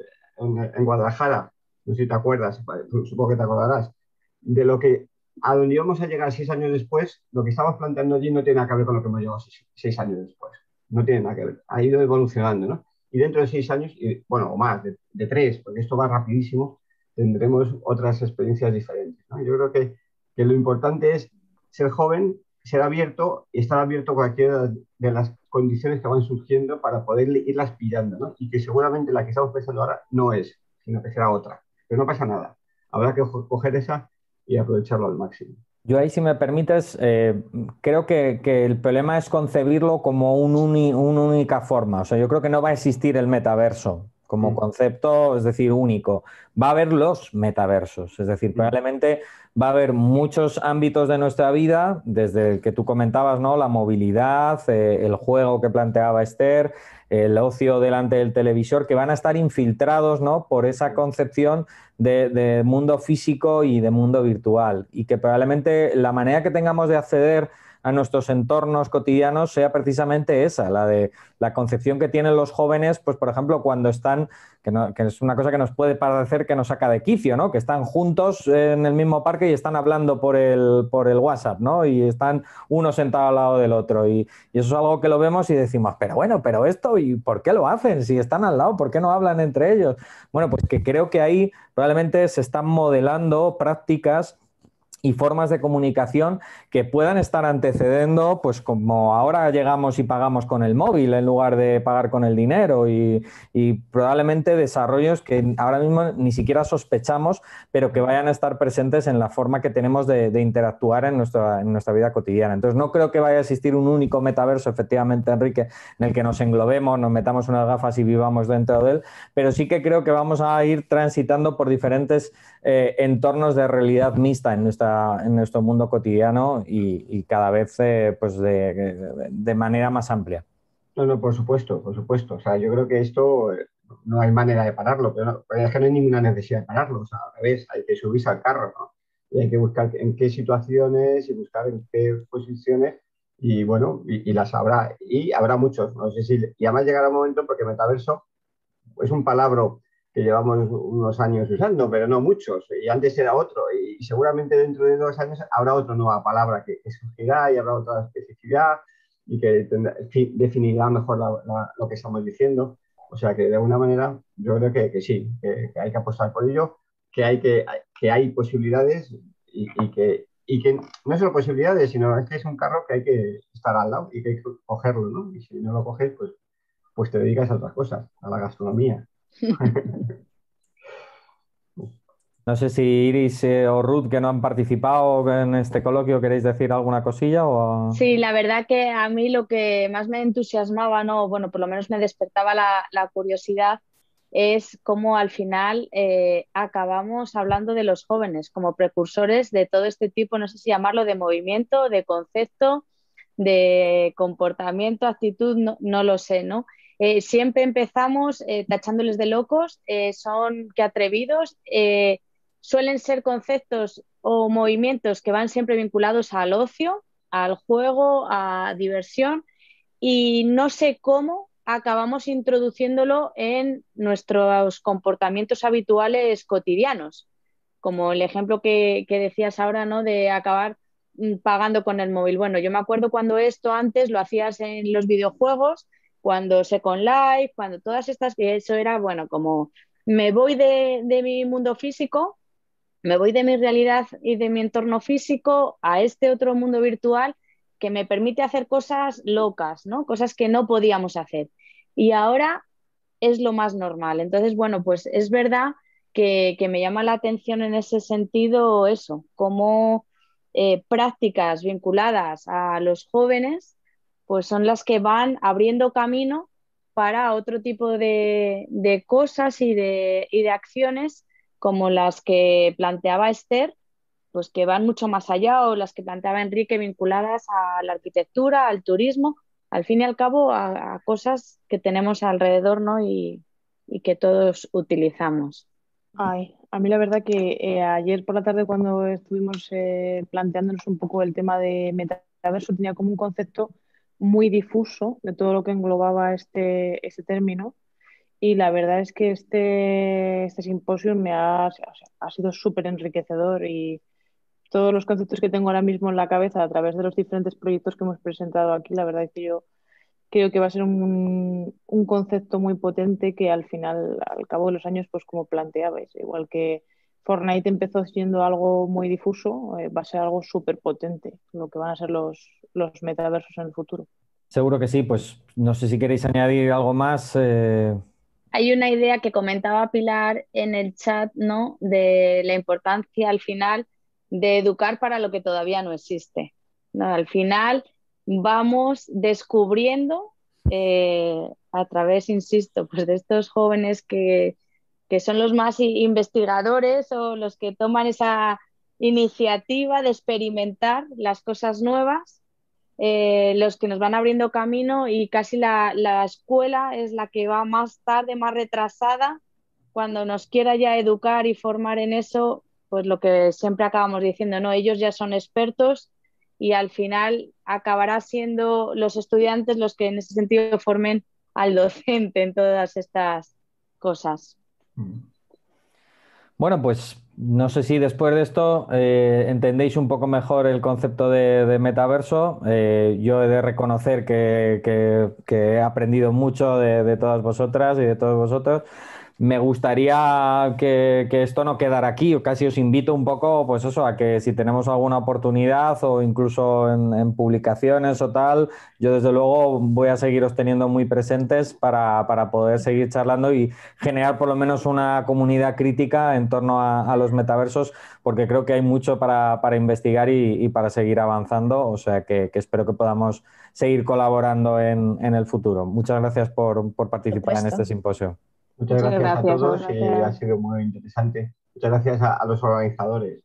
Guadalajara, no sé si te acuerdas, supongo que te acordarás, de lo que a donde íbamos a llegar 6 años después, lo que estamos planteando allí no tiene nada que ver con lo que hemos llegado 6 años después. No tiene nada que ver. Ha ido evolucionando, ¿no? Y dentro de 6 años, y, bueno, o más, de 3, porque esto va rapidísimo, tendremos otras experiencias diferentes, ¿no? Yo creo que lo importante es ser joven, ser abierto y estar abierto a cualquiera de las condiciones que van surgiendo para poder irlas pillando, ¿no? Y que seguramente la que estamos pensando ahora no es, sino que será otra. Pero no pasa nada. Habrá que coger esa y aprovecharlo al máximo. Yo ahí, si me permites, creo que el problema es concebirlo como una única forma. O sea, yo creo que no va a existir el metaverso como concepto, es decir, único. Va a haber los metaversos, es decir, probablemente va a haber muchos ámbitos de nuestra vida, desde el que tú comentabas, ¿no? La movilidad, el juego que planteaba Esther, el ocio delante del televisor, que van a estar infiltrados, ¿no? Por esa concepción de mundo físico y de mundo virtual, y que probablemente la manera que tengamos de acceder a nuestros entornos cotidianos sea precisamente esa, la de la concepción que tienen los jóvenes, pues por ejemplo, cuando están, que es una cosa que nos puede parecer que nos saca de quicio, ¿no? Que están juntos en el mismo parque y están hablando por el WhatsApp, ¿no? Y están uno sentado al lado del otro, y eso es algo que lo vemos y decimos, pero bueno, pero esto, ¿y por qué lo hacen? Si están al lado, ¿por qué no hablan entre ellos? Bueno, pues que creo que ahí probablemente se están modelando prácticas y formas de comunicación que puedan estar antecediendo, pues como ahora llegamos y pagamos con el móvil en lugar de pagar con el dinero, y probablemente desarrollos que ahora mismo ni siquiera sospechamos, pero que vayan a estar presentes en la forma que tenemos de interactuar en nuestra vida cotidiana. Entonces no creo que vaya a existir un único metaverso, efectivamente, Enrique, en el que nos englobemos, nos metamos unas gafas y vivamos dentro de él, pero sí que creo que vamos a ir transitando por diferentes entornos de realidad mixta en nuestro mundo cotidiano, y cada vez pues de manera más amplia. No, no, por supuesto, por supuesto. O sea, yo creo que esto no hay manera de pararlo, pero es que no hay ninguna necesidad de pararlo. O sea, al revés, hay que subirse al carro, ¿no? Y hay que buscar en qué situaciones y buscar en qué posiciones, y bueno, y las habrá. Y habrá muchos, no sé si. Y además llegará un momento, porque metaverso es un palabra que llevamos unos años usando, pero no muchos, y antes era otro, y seguramente dentro de 2 años habrá otra nueva palabra que surgirá, y habrá otra especificidad y que definirá mejor lo que estamos diciendo. O sea que de alguna manera yo creo que sí, que hay que apostar por ello, que hay posibilidades, y que no solo posibilidades, sino es que es un carro que hay que estar al lado y que hay que cogerlo, ¿no? Y si no lo coges, pues te dedicas a otras cosas, a la gastronomía. No sé si Iris o Ruth, que no han participado en este coloquio, queréis decir alguna cosilla o... Sí, la verdad que a mí lo que más me entusiasmaba, no, bueno, por lo menos me despertaba la curiosidad, es cómo al final acabamos hablando de los jóvenes como precursores de todo este tipo, no sé si llamarlo de movimiento, de concepto, de comportamiento, actitud, no, no lo sé, ¿no? Siempre empezamos tachándoles de locos, son que atrevidos, suelen ser conceptos o movimientos que van siempre vinculados al ocio, al juego, a diversión, y no sé cómo acabamos introduciéndolo en nuestros comportamientos habituales cotidianos, como el ejemplo que decías ahora, ¿no? De acabar pagando con el móvil. Bueno, yo me acuerdo cuando esto antes lo hacías en los videojuegos, cuando Second Life, cuando todas estas, que eso era, bueno, como me voy de mi mundo físico, me voy de mi realidad y de mi entorno físico a este otro mundo virtual que me permite hacer cosas locas, ¿no? Cosas que no podíamos hacer. Y ahora es lo más normal. Entonces, bueno, pues es verdad que me llama la atención en ese sentido eso, cómo prácticas vinculadas a los jóvenes, pues son las que van abriendo camino para otro tipo de cosas y de acciones como las que planteaba Esther, pues que van mucho más allá, o las que planteaba Enrique vinculadas a la arquitectura, al turismo, al fin y al cabo a cosas que tenemos alrededor, ¿no? Y que todos utilizamos. Ay, a mí la verdad que ayer por la tarde cuando estuvimos planteándonos un poco el tema de metaverso tenía como un concepto muy difuso de todo lo que englobaba este término. Y la verdad es que este simposio o sea, ha sido súper enriquecedor y todos los conceptos que tengo ahora mismo en la cabeza a través de los diferentes proyectos que hemos presentado aquí, la verdad es que yo creo que va a ser un concepto muy potente que al final, al cabo de los años, pues como planteabais, igual que Fortnite empezó siendo algo muy difuso, va a ser algo súper potente, lo que van a ser los metaversos en el futuro. Seguro que sí, pues no sé si queréis añadir algo más. Hay una idea que comentaba Pilar en el chat, ¿no? De la importancia al final de educar para lo que todavía no existe, ¿no? Al final vamos descubriendo a través, insisto, pues de estos jóvenes que son los más investigadores o los que toman esa iniciativa de experimentar las cosas nuevas, los que nos van abriendo camino, y casi la escuela es la que va más tarde, más retrasada, cuando nos quiera ya educar y formar en eso, pues lo que siempre acabamos diciendo, ¿no? Ellos ya son expertos y al final acabará siendo los estudiantes los que en ese sentido formen al docente en todas estas cosas. Bueno, pues no sé si después de esto entendéis un poco mejor el concepto de metaverso. Yo he de reconocer que he aprendido mucho de todas vosotras y de todos vosotros. Me gustaría que esto no quedara aquí. Casi os invito un poco, pues eso, a que si tenemos alguna oportunidad o incluso en publicaciones o tal, yo desde luego voy a seguiros teniendo muy presentes para poder seguir charlando y generar por lo menos una comunidad crítica en torno a los metaversos, porque creo que hay mucho para investigar y para seguir avanzando. O sea que espero que podamos seguir colaborando en el futuro. Muchas gracias por participar en este simposio. Muchas gracias a todos y ha Gracias. sido muy interesante. Muchas gracias a los organizadores.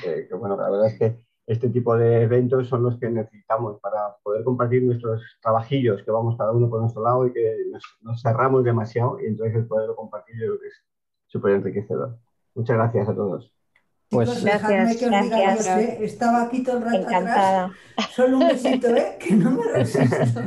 Que, bueno, la verdad es que este tipo de eventos son los que necesitamos para poder compartir nuestros trabajillos, que vamos cada uno por nuestro lado y que nos cerramos demasiado, y entonces el poderlo compartir yo creo que es súper enriquecedor. Muchas gracias a todos. Pues Chicos, dejadme que os diga adiós, Gracias. Estaba aquí todo el rato Encantada. atrás. Solo un besito, que no me resisto.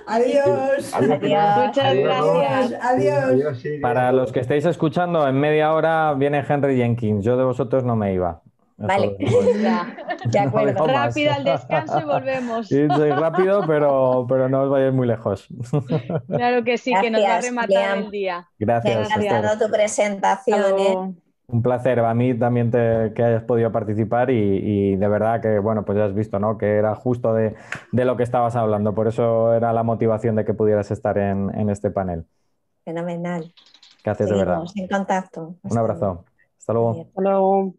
Adiós. Adiós, Pilar. Adiós. Muchas Adiós, gracias. Ros. Adiós. Adiós, Silvia, a para los todos. que estéis escuchando, en media hora viene Henry Jenkins. Yo de vosotros no me iba. Eso Vale. Venga, De no acuerdo. digo más. rápido al descanso y volvemos. Sí, soy rápido, pero no os vayáis muy lejos. Claro que sí, que nos va a Gracias, rematar Julián. el día. Me ha Gracias, Esther. encantado tu Hasta presentación, luego. Un placer. A mí también que hayas podido participar y de verdad que, bueno, pues ya has visto, ¿no? Que era justo de lo que estabas hablando. Por eso era la motivación de que pudieras estar en este panel. Fenomenal. Gracias de verdad. Seguimos en contacto. Un abrazo. Hasta luego. Adiós. Hasta luego.